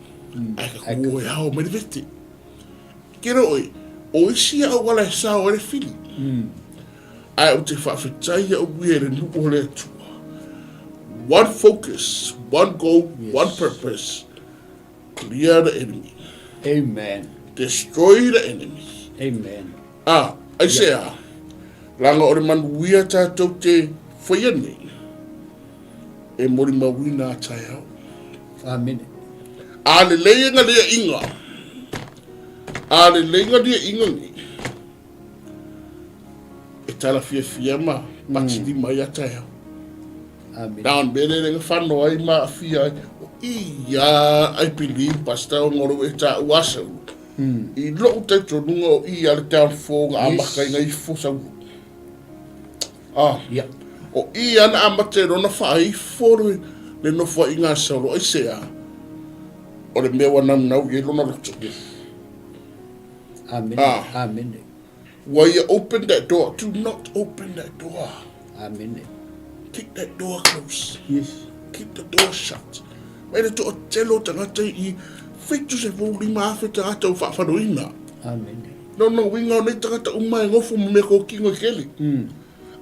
Ai ka ko ya o mere vete. Kero oi. O isi a wala sa o le fili. Ai o te fa fitai o wiere nu o le tu. One focus, one goal, one purpose. Clear the enemy. Amen. Destroy the enemy. Amen. I say, langa ore man wia tātou te whaiane. E mori mawina tai au. Amen. Ale leinga lea inga. Ale leinga lea inga ni. E tala fia ma, pati di mai a tai au. Amen. Down bere le whano ai ma fia I believe pastor ngoro e ta wasa. I lo te tronunga o I ale te anfo ngā makai ngai fosa. Yeah. O I ana amate rona whai foro le no whai ngā sauro ai sea. O le mea wanam nau i lona roto. Amen. Amen. Why you open that door? Do not open that door. Amen. Keep that door closed. Yes. Keep the door shut. Mai le to telo tangata I fitu se voli mafe tangata u whawharoina. Amen. No winga o nei tangata umai ngofu me ko kingo keli.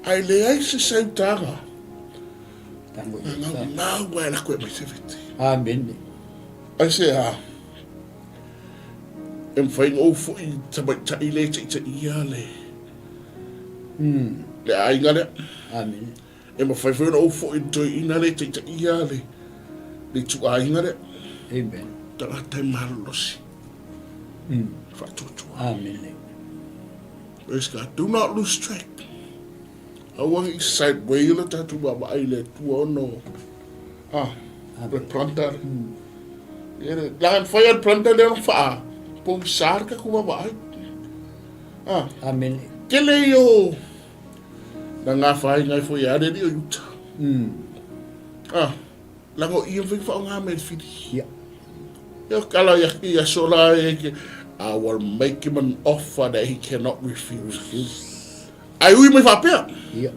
Ai le ai se sautanga. Ngā wai la koe mai se vete. Amen. Ai se em whainga o fwoi tamai tai le te ia le. Le ainga le. Amen. E ma whai whaina o fwoi toi ina le te ia le. Le tu ainga le. Amen. Tanga tai mahalosi. Whatutua. Amen. Praise God. Do not lose track. Awangi sideway la tatu baba ai le tua ono. Le planta. Ele la fire planta le fa. Po sarka ku baba ai. Amen. Kele yo. Na nga fai ngai fo ya de di uta. La go I fi fa nga me fidi. Yeah. Yo kala ya sola I will make him an offer that he cannot refuse. Ai ui mai whapea? Yeah.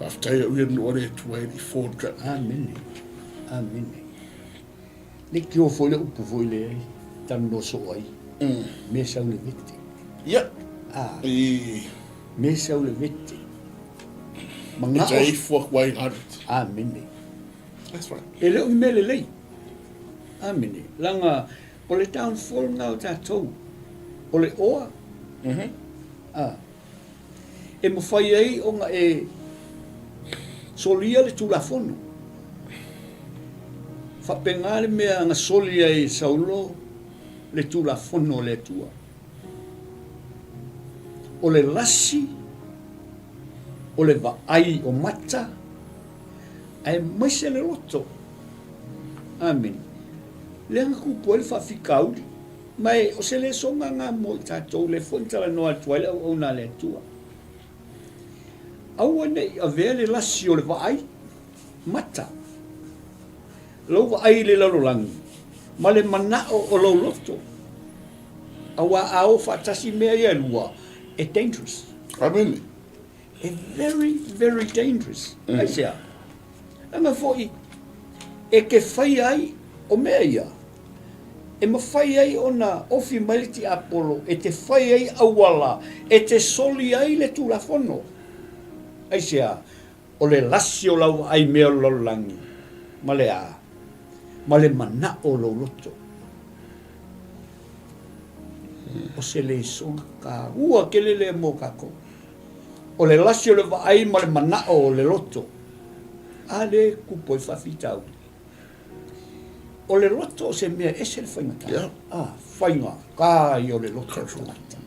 After you in order to 84 trap. Amen. Amen. Ni ki o fole upu fole tan no so ai. Me sa le vete. Yeah. Me sa le vete. Manga o for why hard. Amen. That's right. Ele o mele lei. Amen. Langa o le town full now tatou. O le oa. E mo fai ai o nga e solia le tulafono. Whapengale mea nga solia e saulo le tulafono le tua. O le lasi, o le vaai o mata, ai maise le roto. Amen. Le anga kupo ele whawhikauri. Mai o se le songa ngā mo i tātou le whontara noa tuai le au nā le tua. Aua nei a vea le lasi o le vaai, mata. Lau vaai le lalolangi, ma le manao o lau loto. Aua ao whaatasi mea ia lua, e dangerous. Amene. E very, very dangerous. Ai sea. Anga foi, e ke whai ai o mea ia. E ma whai ai o na ofi mailiti Apollo, e te whai ai awala, e te soli ai le tulafono. Ai sea, o le lasi o lau ai mea o lalolangi, ma le a, ma le mana o lau loto. O se le songa ka ua ke le mo kako. O le lasi o le vaai ma le mana o le loto. A le kupo i whawhitau. O le loto o se mea e se le whaingata. Yeah. Whainga, ka i o le loto.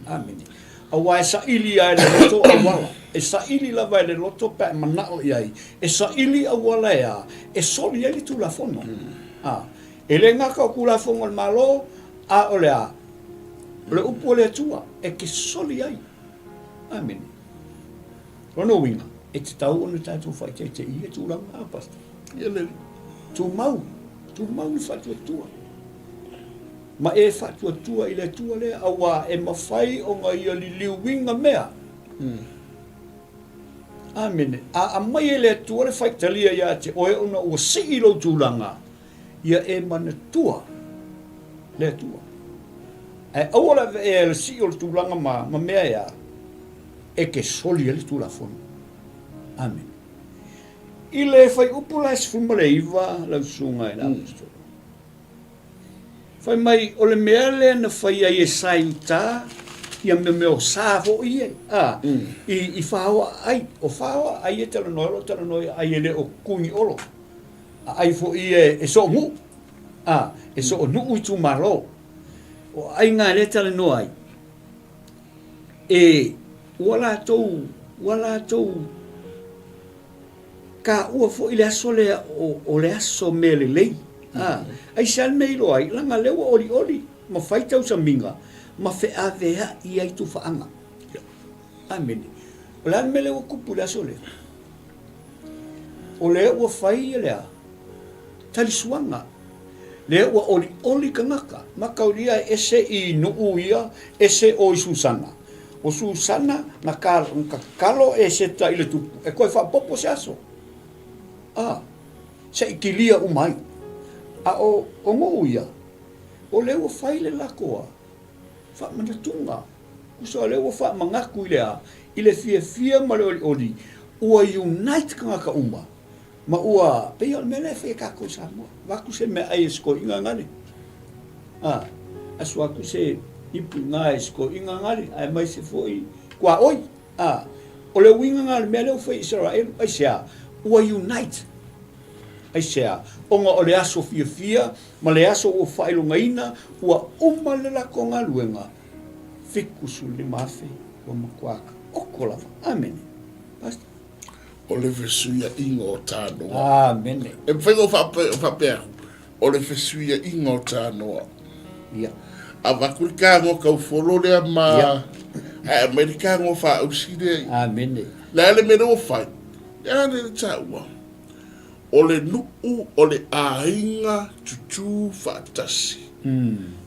Amene. Awa e sa ili ai le loto awala. E sa ili lava e le loto pa e mana o iai. E sa ili awala ea. E soli ai le tu la fono. E le ngaka o kula fongo le malo, a o le a. O le upu o le atua, e ke soli ai. Amene. Rono winga, e te tau onu tātou whai te i e tūranga apasta. Ia le. Tu mau ni whatua tua. Ma e whatua tua i le tua le, awa e mawhai o ngā ia li liu winga mea. Amene. A mai e le tua le whai talia ia te oe ona ua si i lo tūranga. Ia e mana tua. Le tua. E awala e le si o le tūranga ma mea ia. E ke soli le tu la fono. Amen. I le fai upula es fuma le iwa lau sunga e nāpisto. Fai mai o le mea le na fai ai e saita ia me o sāvo i e. I whaua ai. O whaua ai e tala noi ai e le o kungi olo. Ai fo i e so ngu. E so o nuu i tu maro. O ai ngā le tala noi. Wala tau ka ua fo i le aso le o le aso me le lei. Ai san me ilo ai, langa lewa oli, ma fai tau sa minga, ma fe avea i ai tu faanga. Amene. O le me lewa kupu le aso le. O le ua fai lea, talisuanga. Le ua oli kangaka, makauria ese i nuu ia, ese o i susana. O Susana na kalo e se ta ile tupu. E koe wha popo se aso. Se ikilia umai. O ngu ia. O leo whai le lakoa. Wha manatunga. Uso leo wha mangaku ilea. Ile fia ma le oli. Ua unite kanga ka uma. Ma ua pei al mele whai kako sa mua. Waku se me ai esko inga ngani. Asu aku se ipu ngā esko inga ngari, ai mai se foi kua oi. O le winga ngā mea leo whai Israel, ai sea, ua unite. Ai sea, onga o le aso fia, ma le aso o whailunga ina, ua le lako ngā luenga, whikusu le mawhi, o makuaka, okolava. Amene. Basta. O le fesuia inga o tānoa. Amene. E whaingo whapea, o le fesuia inga o tānoa. Ia. A wakurika kau whololea ma a Amerika ngō wha ausire. Amene. La ele mene o whai. Ia ne tāua. O le nuu, o le ainga tutu whaatasi.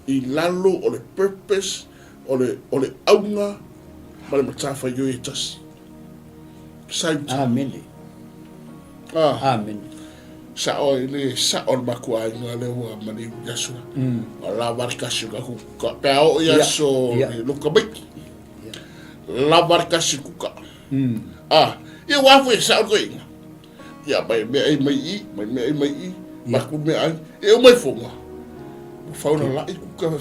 I lalo, o le purpose, o le aunga, ma le matawha yo e tasi. Sauta. Amene. Amene. Sa o le sa o maku ainga le wa mani yasua. O la barkasi ka kuka. Pea o yaso luka biki. La barkasi kuka. Ia wafu e sa o koinga. Ia mai mai i. Maku me ai. E o mai fonga. Fauna la i kuka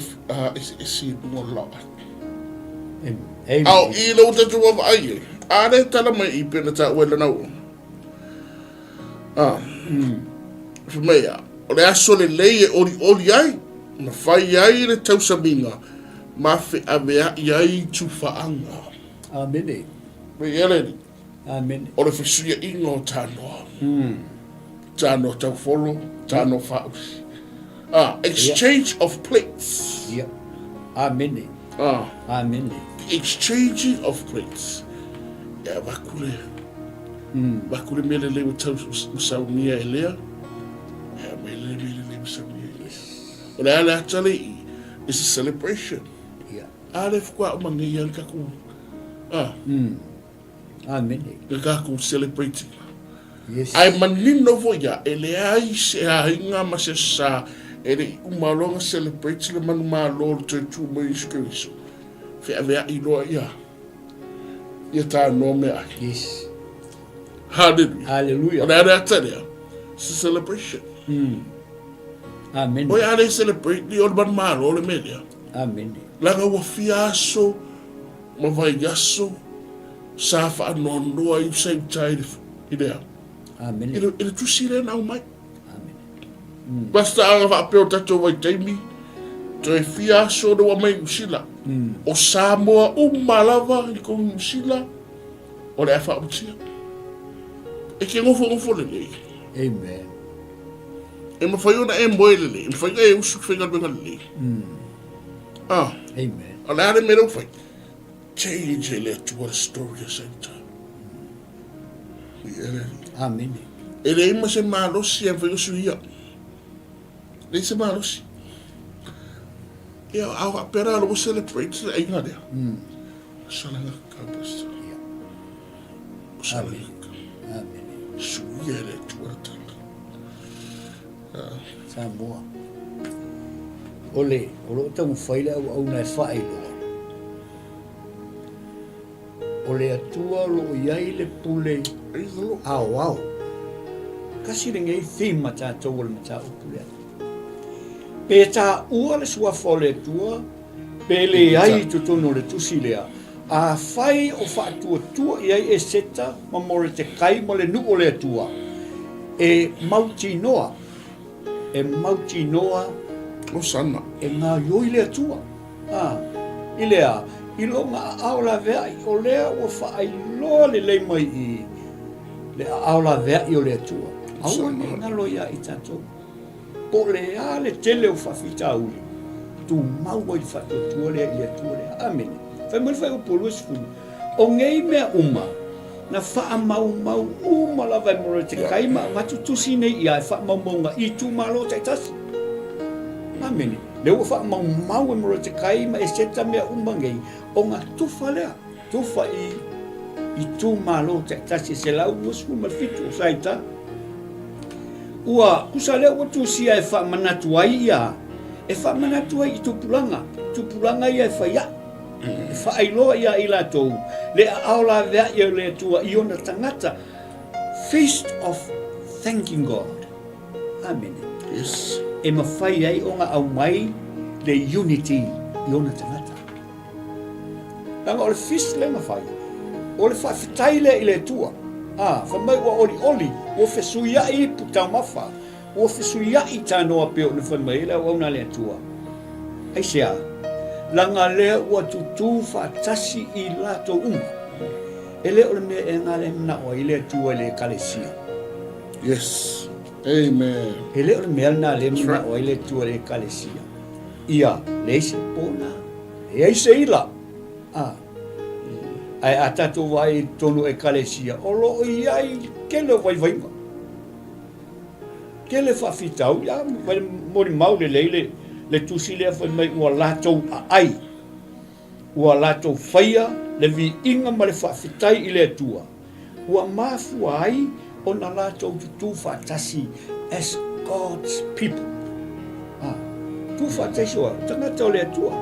esi dungo lawa. Au i lo tatu wa ai. Ale tala mai i pena ta wela nau. Fumea, o le aso le lei e oli ai, na whai ai le tausaminga, ma fe avea i ai tu whaanga. Amene. Me eleni. Amene. O le whasuia ingo tānoa. Tānoa tau wholo, tānoa whausi. Exchange of plates. Yep. Amen. Amen. Exchanging of plates. Ya vakule. Vakule mele le usaunia elea. Ya mele le usaunia elea. Ola ala tali is a celebration. Yeah. Ale fukwa umangi yang kaku. Amen. Kaku celebrating. Yes. Ai manino voya elea se a inga masesa ele umalonga celebrate le manu malo tu mai skriso. Fe avea iloa ia. Ia ta no me ai. Yes. Hallelujah. Hallelujah. Ola ala tali. It's a celebration. Amen. Oi ale celebrate di ol manu malo le media. Amen. Langa wa fiaso ma vai gaso sa fa nonoa I same time idea. Amen. Ele tu sire na mai. Amen. Basta anga fa apeo tato vai taimi. To e fiaso do wa mai usila. O Samoa umalava I ko usila. O le fa usia. E ke ngofo le. Amen. E ma fai ona e moele le. E fai e usu fenga benga le. Amen. O le ale mero fai. Change le to what story the same time. Amen. Ele ima se malosi e fai usu ia. Le se malosi. Ia au apera lo celebrate e inga dea. Salanga kapasta. Salanga. Amen. Suia le to what Samoa. Ole, o tau whaile au na e whae loa. Ole atua lo iai le pule au. Kasi ringa I thima tātou ole mata upule atu. Pe tā ua le suafa o le atua, pe le ai tutono le tusi lea. A whai o whaatua tua iai e seta, ma more te kai ma le nuko le atua. E mauti noa. O sana. E ngā ioi le atua. I lea, I longa a aola vea I o lea o whaai loa le lei mai I le aola vea I o le atua. Aua ne ngalo ia I tātou. Po le a le tele o whawhita uli. Tu maua I whatotua lea I atua lea. Amen. Whai mwere whai o polo esfulu. O ngei mea uma. Na wha mau uma la vai mora te kaima. Matutusi nei ia e wha mau I tu malo te tasi. Amen. Leo wha mau e mora te kaima e seta mea umangei. O ngā tufa lea. Tufa I tu malo te tasi se lau uasku malfitu o saita. Ua kusa lea ua tusia e wha manatu ai ia. E wha manatu ai I tupulanga. Tupulanga ia e wha ia. E wha ailoa ia I lātou. Le aola vea ia le tua I ona tangata. Feast of thanking God. Amen. Yes. E mawhai ai o ngā au mai le unity I ona tangata. Langa o le feast le mawhai. O le whawhitai le I le tua. Whamai ua oli. O whesuia I putau mawha. O whesuia I tānoa peo le whamai le au na le tua. Ai sea. Langa lea ua tutu whaatasi I lato uma. E lea o le mea e ngā le mna o I le tua I le kalesia. Yes. Amen. E lea o le mea na le mna o I le tua le kalesia. Ia, le se pona. E ai se ila. Ai atato vai tonu e kalesia. O lo I ai kele vai vainga. Kele whawhitau. Ia, mori mau le leile. Le tusi lea whai mai ua lātou a ai. Ua lātou whaia le vi inga ma le whawhitai I le atua. Ua māfua ai o na lātou tutu whaatasi as God's people. Tu whaatasi oa, tangata o le atua.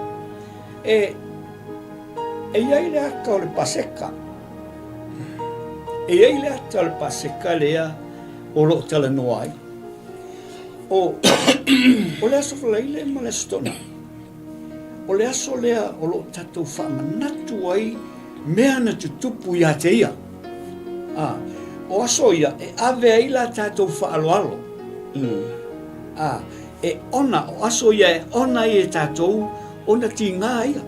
E iai le aka o le paseka. E iai le aka o le paseka lea o lo tala noa ai. O le aso whalaile ma le stona. O le aso lea o lo tatou whamanatu ai mea na tutupu ia te ia. O aso ia e ave ai la tatou whaaloalo. E ona, o aso ia e ona I e tatou ona ti ngā ia.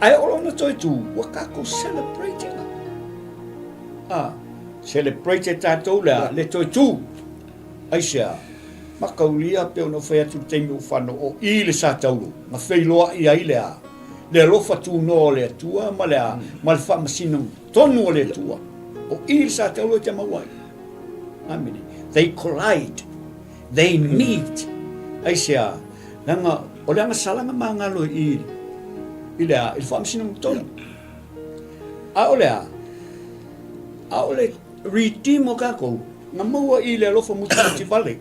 Ai o lona toi tu, wakako celebrating. Celebrate tatou le toi tu. Ai sea, Makaulia pe ona fai atu teimi o whano o I le sa taulu. Ma fei loa I ai lea. Le lofa tu no o le atua, ma lea, ma le whamasino tonu o le atua. O I le sa taulu e te mawai. Amini. They collide. They meet. Ai sea, langa, o leanga salanga mangalo I lea, il whamasino tonu. A o lea, a o le ritimo kako, nga maua I le alofa muti vale.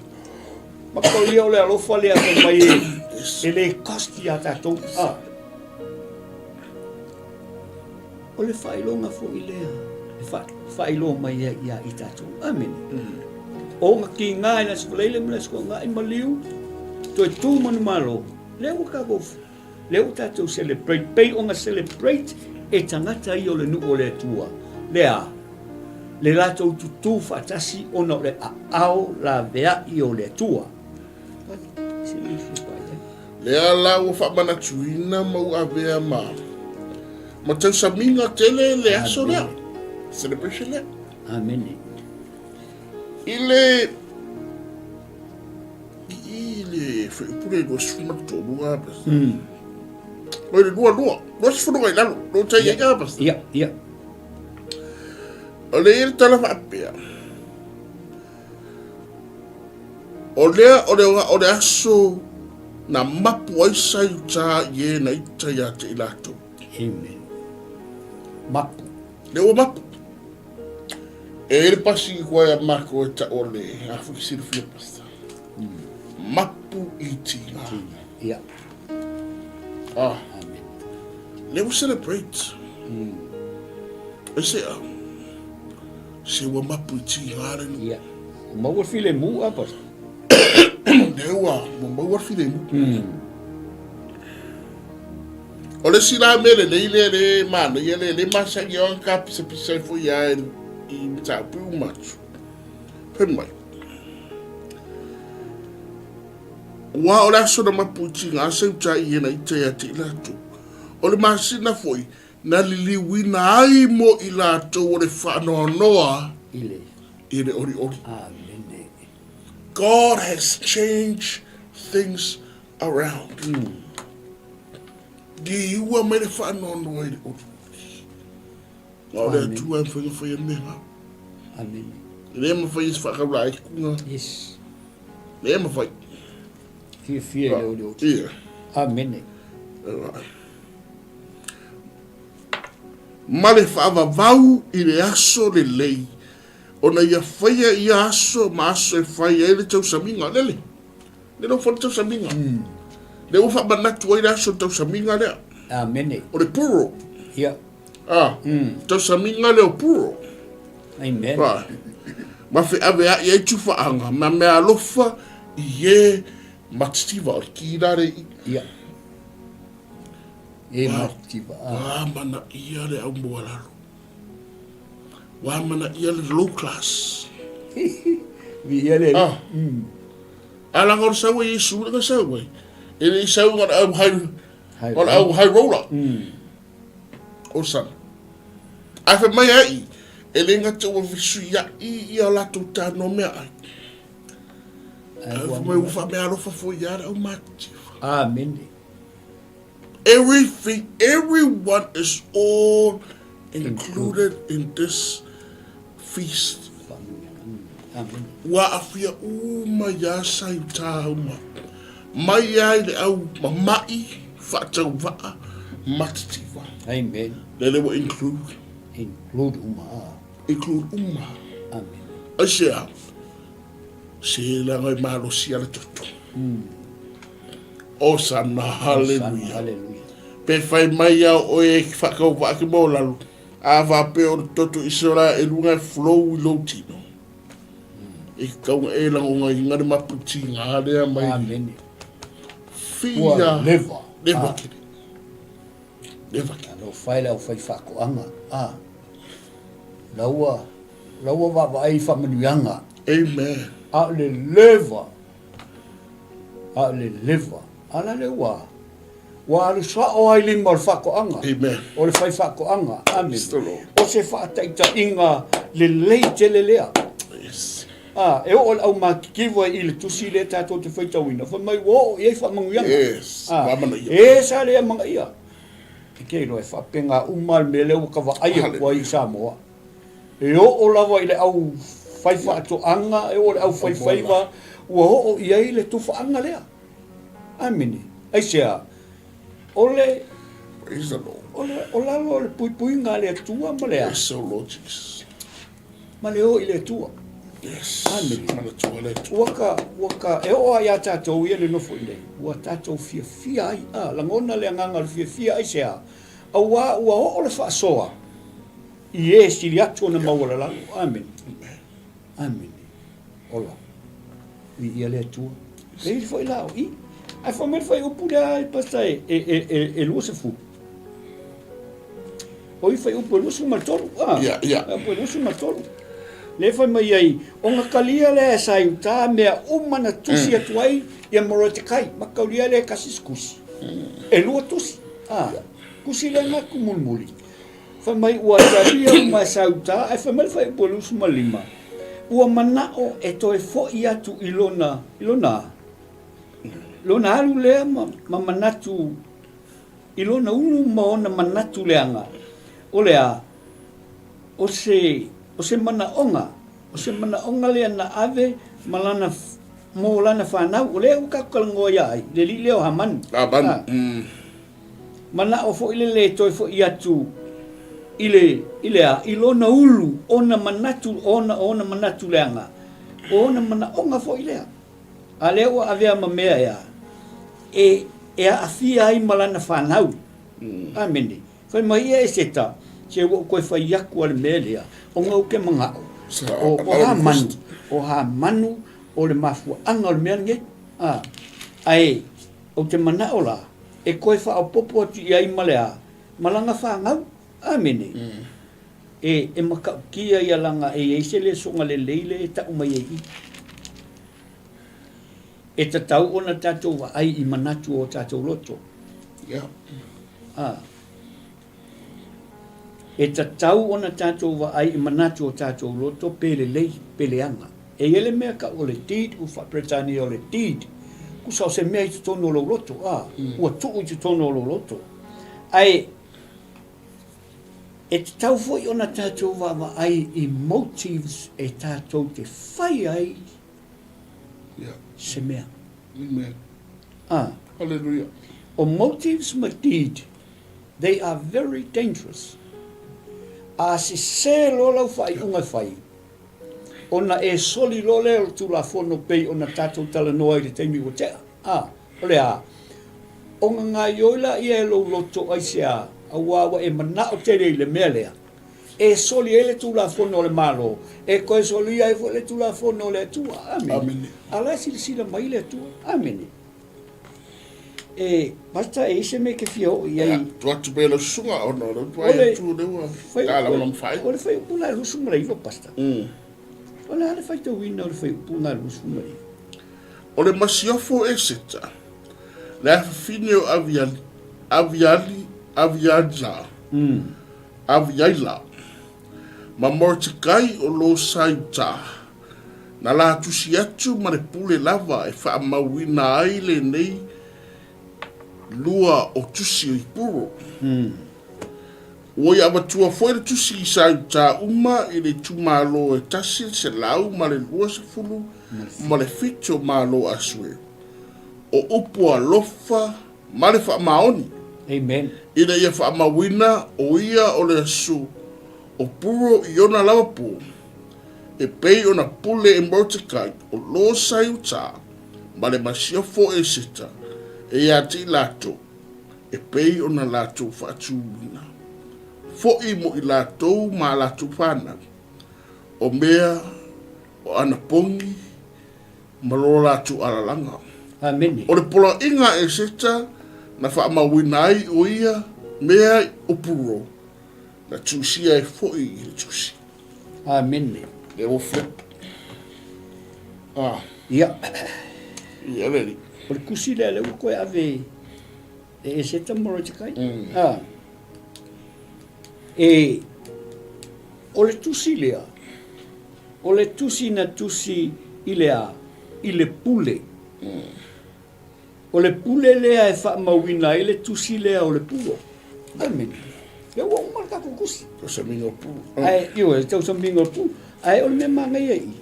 Maka ia o le alofa le atu mai e le kosti a tatou. O le whailonga fo I lea, le whailonga mai ia I tatou. Amen. O nga ki ngā ina sifaleile mele sko ngā I maliu, to e tū manu malo, leo ka gofu, leo tatou celebrate, pei o nga celebrate, e tangata I o le nu o le atua. Lea, le latou tutu whaatasi ona o le ao la vea I o le atua. Lea la o whamana tuina mau a vea ma. Ma tau sa minga tele le aso lea. Celebration lea. Amen. Ile whaipure no sfuna tō runga apas. Oi le lua. No sfuna ngai lalo. No tai e apas. Ia. O le ele tala whaapea. O le aso na mapu ai sai ta ye na ita ya te ilato. Amen. Mapu. Le o mapu. E le pasi kwa ya mako e ta ole a fukisiri fia pasta. Mapu iti. Ia. Amen. Le o celebrate. E se wa mapu iti ngare no. Ia. Maua file mu apas. Dewa, maua file mu. O le sila mele le mana le masa ki on ka pisa fo ya I ta pu machu. Pemai. Wa o la so na mapuchi nga se ta I na ite ya ti la tu. O le masina foi na liliwi na ai mo I la tu o le whano noa. Ile ori. Amen. God has changed things around. Di ua mai le whano noa I le ori. O le tu ai foi meha. Amen. Le ma foi is whakaulai kunga. Yes. Le ma foi. Fia leo. Ia. Amen. Ma le whaavavau I le aso le lei. Ona ia whaia I aso, ma aso e whaia le tau saminga lele. Le no whana tau saminga. Le uwha manatu ai le aso tau saminga lea. Amen. O le puro. Ia. Tau saminga leo puro. Amen. Ma fe ave a ia tufa anga. Ma mea alofa I ye mativa o ki rare. Ia. E mativa. Wa mana ia le au moalalo. Wa mana ia le low class. Vi ia le. Ala ngor sawe Yesu le sawe. Ele sawe ngor au high roller. O san. Afe mai ai. Ele ngata o visu ya ia la tuta no mea ai. Afe mai ufa mea rofa fo ya au mati. Amen. Everyone is all included in this feast. Amen. Wa afia ya sai tauma. Mai ai le au mamai fatau va matitiva. Amen. They will include Umma. Amen. Asia. Se la ngai malo sia le tutu. Osana hallelujah. Pe fai mai o e whakau waki mōlalu. A wape o toto isora e runga flow lo tino. E kaunga e lango ngai ngare maputi ngā rea mai. Amen. Fia. Never kiri. Lo fai la o fai whakoanga. Laua wa ai whamanuianga. Amen. A le leva. Ala le wa. Wa le sa o ai lima le whakoanga. Amen. O le fai whakoanga. Amen. O se whaataita inga le leite le lea. Yes. e o au makikiwa i le tusi le tātou te whaitawina. Wha mai wo, i ei whamanguianga. Yes, mamana ia. E sa lea manga ia. E kei loe whapenga umal me leo kawa aia kua i Samoa. E o lawa i le au whaifa ato anga, e o le au whaifaiwa, ua o i ei le tufa anga lea. Amini. Ai sea, ole, Praise the Lord. o lalo le pui ngā le tua ma lea. Yes, so Lord Jesus. Ma leo i le tua. Yes. Amini. Mana tua le tua. Waka, e o ia tātou ia le nofo i nei. Ua tātou fia ai. Langona le anganga le fia ai sea. Ua o le whaasoa. I e siri atu na maua la lalu. Amen. Amen. Ola. I ia le tua. Kei fo i lao. I. Ai whamere whai upu rea ai pasta e lua se fu. O i whai upu e lua se martolu. Ia. Upu e lua se martolu. Le whai mai ai, o ngā kalia le sai tā mea umana tusi atu ai ia moro te kai, makaulia le kasis kusi. E lua tusi. Kusi le ngā kumulmuli. Whai mai ua taria uma sau tā, ai whai mai whai upu e lua se malima. Ua manao e toi fo i atu i lona alu lea ma manatu, i lona unu ma ona manatu leanga. O lea, o se manaonga lea na ave malana mo lana whanau, o lea uka kalangoa iai, le li leo hamanu. Mana o fo ile le toi fo i atu, i lona ulu, ona manatu leanga, ona manaonga fo ilea. A lea ua avea ma mea ea, e a afia ai malana whanau. Amene. Whai mai e seta, se ua koe whai aku ale mea lea, o ngau ke mangao. O ha manu, o le mafua anga o le mea nge. Ai, o te manao la, e koe wha o popo atu i ai malea, malanga whangau. Amene. E makau kia i alanga e eise le songa le leile e tau mai e i. E ta tau ona tātou wa ai i manatu o tātou loto. E ta tau ona tātou wa ai i manatu o tātou loto pele lei, pele anga. E ele mea ka o le tid, u whapretani o le tid. Ku sao se mea i te tono o lo loto. Ua tuu i te tono o lo loto. Ai, e te tau foi ona tātou wa ai i motives e tātou te whai ai se mea. Hallelujah. O motives ma deed, they are very dangerous. Se lolau whai unga whai. Ona e soli lole o tu la fono pei ona tātou tala noa i te teimi o tea. Olea, onga ngā ioila i e lo loto ai sea, a wawa e mana o tere i le mea lea. E soli ele tu la fono le malo, e koe soli ai fo le tu la fono le tua. Amen. Ala sila mai le tua. Amen. E basta e se me ke fio i ai. Tu atu pe lo sunga o no, tu ai tu le wa. Tala o fai. O le fai puna lu sunga i basta. O le fai te wina o le fai puna lu sunga i. O le masiofo e seta. Le fine o aviadza. Aviaila. Ma mortikai o lo saita. Na la tusi atu ma le pule lava e wha mawina ai le nei lua o tusi o i puro. Oi awatua foi le tusi i saita uma i le tumalo e tasi se lau ma le lua se fulu ma le fito malo asue. O upu a lofa ma le wha maoni. Amen. Ina ia wha mawina o ia o le asu. O puro i ona lavapu, e pei ona pule e mortikai, o lo 𝚟𝚑, ma le masiofo e sita, e ati lato, e pei ona lato whaatūwina. Fo i mo i lato ma lato whana, o mea, o ana pongi, ma lo lato alalanga. Amen. O le pola inga e sita, na whaamawina ai o ia, mea o puro. Na tusia e foi i tusi. Amen. Le o flip. Ia. Ia leli. O le kusi le koe ave e seta moro te kai. E o le tusi lea. o le tusi na tusi i le pule. O le pule lea e whaamawina i le tusi lea o le puo. Amen. Ia ua umaraka kukusi. Tau sa mingo pu. Ai, io e tau sa mingo pu. Ai, o le mea manga ia i.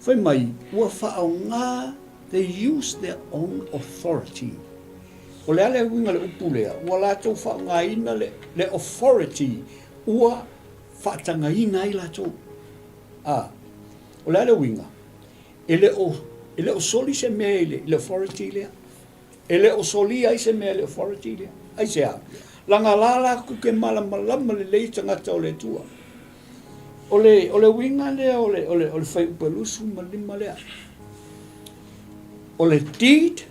Whai mai, ua whaau ngā, they use their own authority. O le ale winga le upu lea, ua lātou whaau ngā ina le authority, ua whaatanga ina i lātou. O le ale winga, ele o soli se mea le authority lea. Ele o soli ai se mea le authority lea. Ai se a. Langa lala kuke malama le leita ngata o le tua. O le winga lea, o le whai upalusu malima lea. O le deed,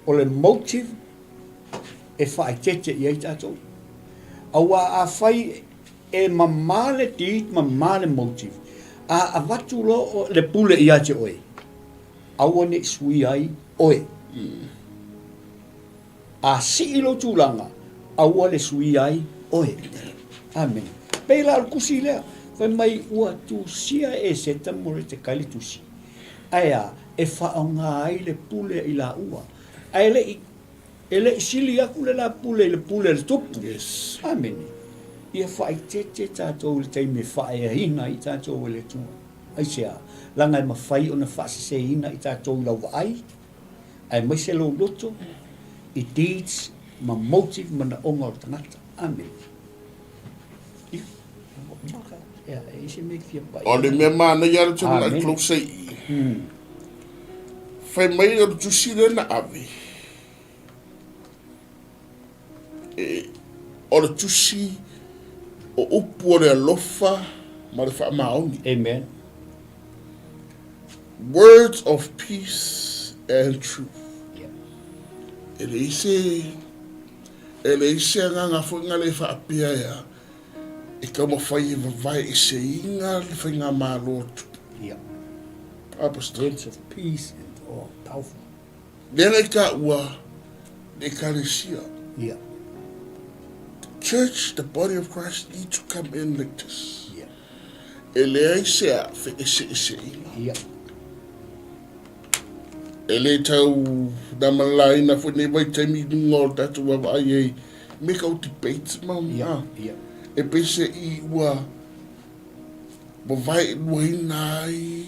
o le motive, e whae tete i eitatou. Awa a whai e mamā le deed, mamā le motive. A watu lo le pule i ate oe. Awa ne sui ai oe. A si ilo tūlanga, awa le sui ai oe. Amen. Peila al kusi lea, whai mai ua tu sia e seta more te kaili tusi. Aia, e whaonga ai le pule i la ua. Ai ele sili aku le la pule le tupu. Yes. Amen. Ia whae tete tātou le teime whae a hina i tātou le tua. Ai sea, langa e mawhai o na whaase se hina i tātou lau ai. Ai mai se lo loto, i deeds, ma motive, ma na onga o tangata. Amen. Ia, e se me kia pai. O le mea mana i ara tunu ai close i. Whai mai o tusi le na awe. O le tusi o upu o le alofa ma le wha maoni. Amen. Words of peace and truth. Yeah. Ele ise nganga whunga le wha apia ia. E ka mawhai e wawai e se inga le whainga mālotu. Yeah. Purpose Words of peace and powerful. Lera ka ua le kalesia. Yeah. Church, the body of Christ need to come in like this. Yeah. Ele ise a whi ise inga. Yeah. Ele tau damalai na whune wai taimi ngol tatu wa ai e me kau debates mau. Yeah. Yeah. E pese i ua mawai nuai nai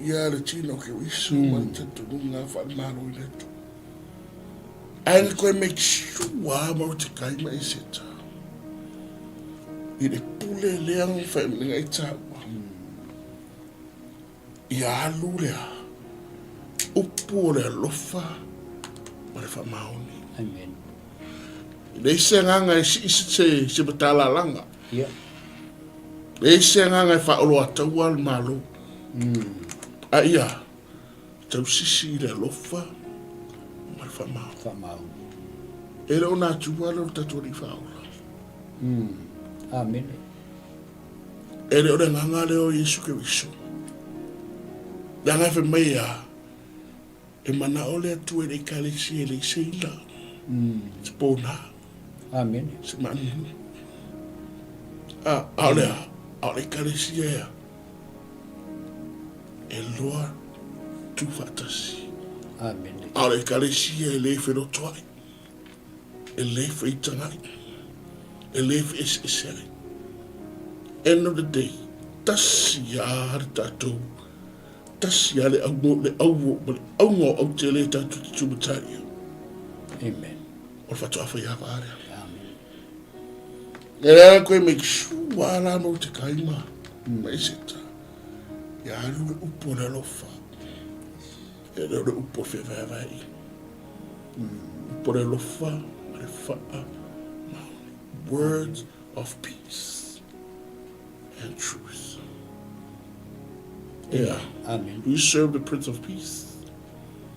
ia le tino ke wisu man tatu nunga whanmaro i letu. Ai koe make sure mau te kai mai seta. I le pule leang whaimlinga i tāua. I alu lea. Upu o le alofa ma le whamaoni. Amen. Le se nganga e si se batala langa. Yeah. Le se nganga e whaolo ataua al malo. A ia, tau sisi le alofa ma le whamao. Whamau. E reo nā tuala o tatua ni whaola. Amen. E reo le nganga leo Yesu ke wiso. Langa fe mea e mana ole atu e le kalesi e le seila. Se pōna. Amen. Se manu. A le kalesi ea. E loa tu fatasi. Amen. A le kalesi e le whero toai. E le whaitangai. E le whaesesere. End of the day, tasi a har tātou. Tasi a le aungo au te le tātou te tūmataria. Amen. O whatua whai hapa area. Amen. E rea koe make sure ala no te kaima. Mai seta. Ia alu le upo na lofa. E reo le upo whewhewai. Upo le lofa, ma le whaa. Words of peace and truth. Yeah. Amen. We serve the Prince of Peace.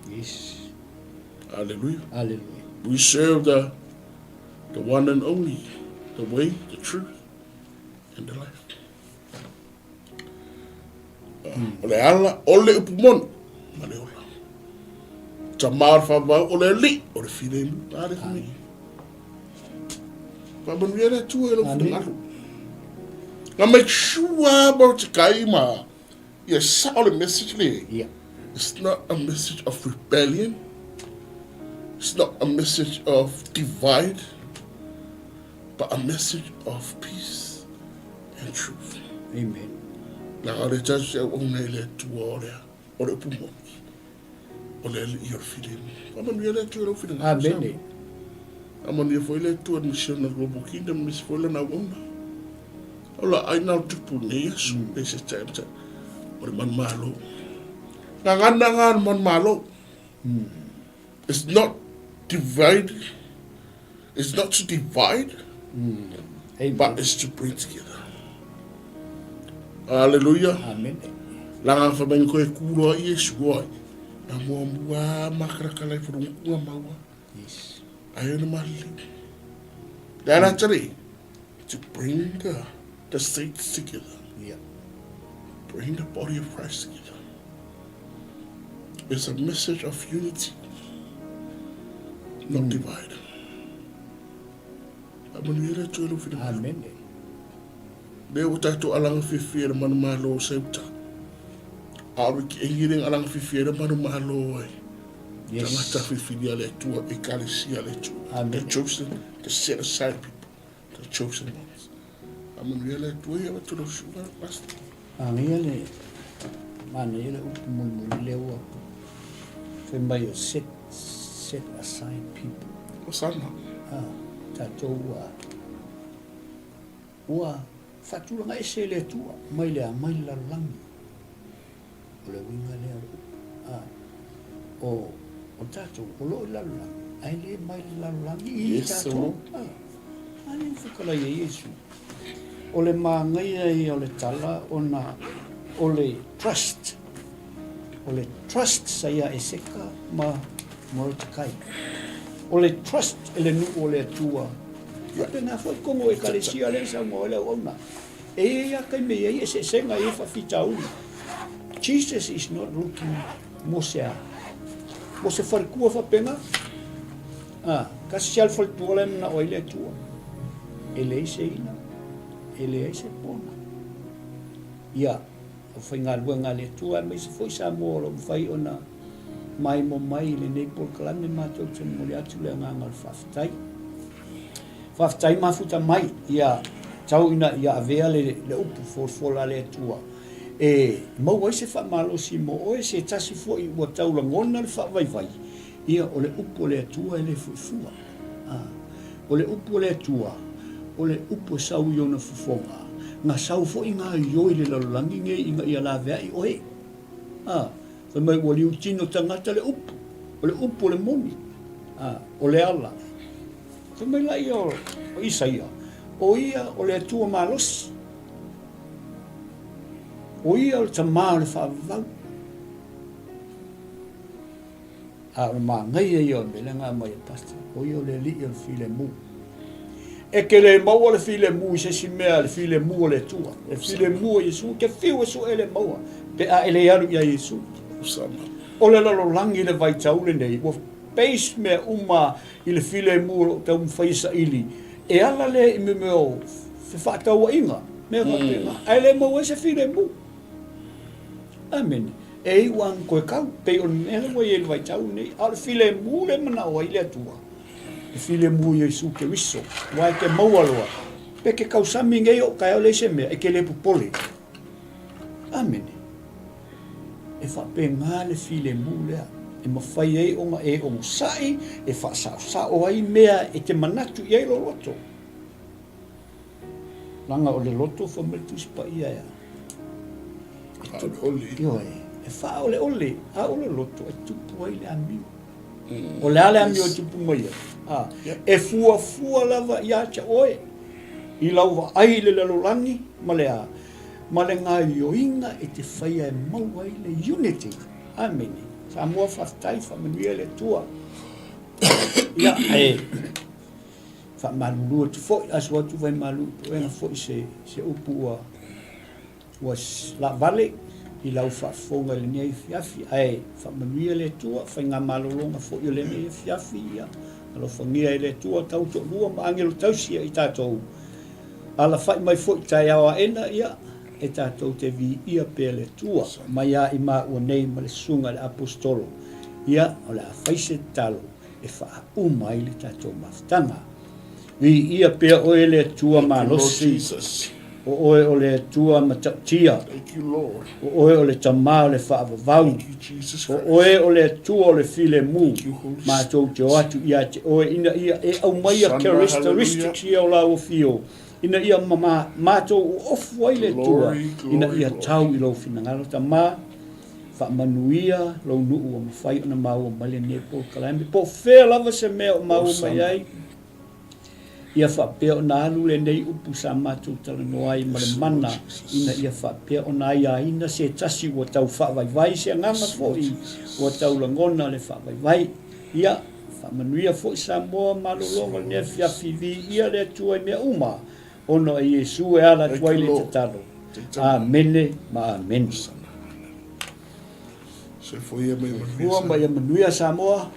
Yes. Hallelujah. Hallelujah. We serve the one and only, the way, the truth, and the life. Ole ala, ole upumon, male ola. Tamar fava, ole li, ole fide mu, ale fumi. Faman viera tu elo fudangaru. Now make sure about the kaima. Yes, all the message le. Yeah. It's not a message of rebellion. It's not a message of divide, but a message of peace and truth. Amen. Now the judge said, "Oh, ne le tu ole, ole pumo, ole le your feeling. I'm on the tu ole feeling. Amen. I'm on the foile tu admission of global kingdom. Miss foile na wona. Ola I now tupu ne yesu. They say chanta. Ole man malo. Nangan man malo. It's not divide. It's not to divide, but it's to bring together. Hallelujah. Amen. Langang famen ko e kuro Yesu goy. Na mo mua makra kala furu ku mawa. Yes. Ayo na mali. Dara tari to bring the saints together. Yeah. Bring the body of Christ together. It's a message of unity, not divide. Amen. They would have to allow fifi and manumalo septa. Are we hearing along fifi and manumalo? Yes. The chosen, the set aside people, the chosen ones. I'm going to realize, do we ever to the sugar past? Angele, man, ele upumulelewa. Fembayo set aside people. What's that now? Tatou ua fatulanga ese le tua mai le lalangi o le winga le o tatou o lo lalangi ai le mai lalangi i tatou ani whakala i Yesu o le māngai ai o le tala o le trust saia e seka ma morotakai o le trust ele nu o le tua pena foi como e kalesia le sa mo le ona e ia kai me e se senga e fa fitau Jesus is not looking mo se far kua fa pena kasi al fal tua na o le tua ele se ina ele se pona ia o foi nga le tua me se foi sa mo lo fai ona mai mo mai le nei por klame matou tse mo le atu le nga ngal faftai mafuta mai ia tau ina ia avea le upu fola le tua e mau ai se fa malo si mo o se tasi fo i wa tau la ngona le fa vai ia o le upu le tua le fufua o le upu le tua o le upu sau i ona fufonga nga sau fo i nga i le lalangi nge i nga ia la vea i oe fa mai o liu tino tangata le upu le moni o le ala fa mai la i o Isaia o ia o le tua malosi o ia o le tamā o le whaavau o māngai e o me le ngā mai e pasta o ia o le li o le file mu e ke le maua le file mu i se si mea le file mu o le tua le file mu o Yesu ke fiu e su ele maua pe a ele alu ia Yesu o le lalolangi le vai taule nei o peis me uma i le file mu o tau mwhaisa ili e ala le i me o fe whaatau inga me ngā ai le maua se file mu amen e iwan koe kau pe o nele mo i ele vai tau nei a le file mu le mana o ile atua le file mu Yesu ke wiso wai ke maua loa pe ke kau sami ngei o kai o le se mea e ke le pupole amen e whape ngā le file mu lea e mawhai ei o ma e o musai e whaasao o ai mea e te manatu i ei lo loto langa o le loto whametu ispa ia ea ioe e wha o le ole a o le loto e tupu ai le amiu o le ale amiu e tupu mai e fua lava i acha oe i lauwa ai le lalolangi ma le ngā ioinga e te whaia e maua i le unity amene sa mua whaftai whamanuia le tua ia e whamalulua tu fo asu atu vai malu enga fo se upu ua la vale i lau whafonga le nia i fiafi ai whamanuia le tua whainga malolonga fo i le nia i fiafi ia alo whangia i le tua tau to lua ma angelo tausia i tātou ala fai mai fo tai awa ena ia e tātou te vi ia pe le tua mai a i mā ua nei ma le sunga le apostolo ia o le a faise talo e wha umai le tātou maftanga vi ia pe oe le tua ma losi o oe o le tua ma tautia o oe o le tamā o le wha avavau o oe o le tua o le file mu ma tau te o atu ia te oe ina ia e au mai a characteristics ia o la o fio ina ia mātou ofu ai le tua, ina ia tau i lau finangalo ta mā, wha manuia, lau nuu o mawhai o na mau o male ne po kalame, po whea lava se mea o mau mai ai, ia wha pea o na alu le nei upu sa mātou tala noai ma le mana, ina ia wha pea o na ia ina se tasi ua tau wha vai se nganga foi, ua tau langona le wha vai, ia wha manuia foi sa moa malolonga ne fiafi vi ia le tua i mea uma, ono e Yesu e ala tuai le te talo. Amene, ma amen. Se foi a mai manuia. Fua mai a manuia Samoa.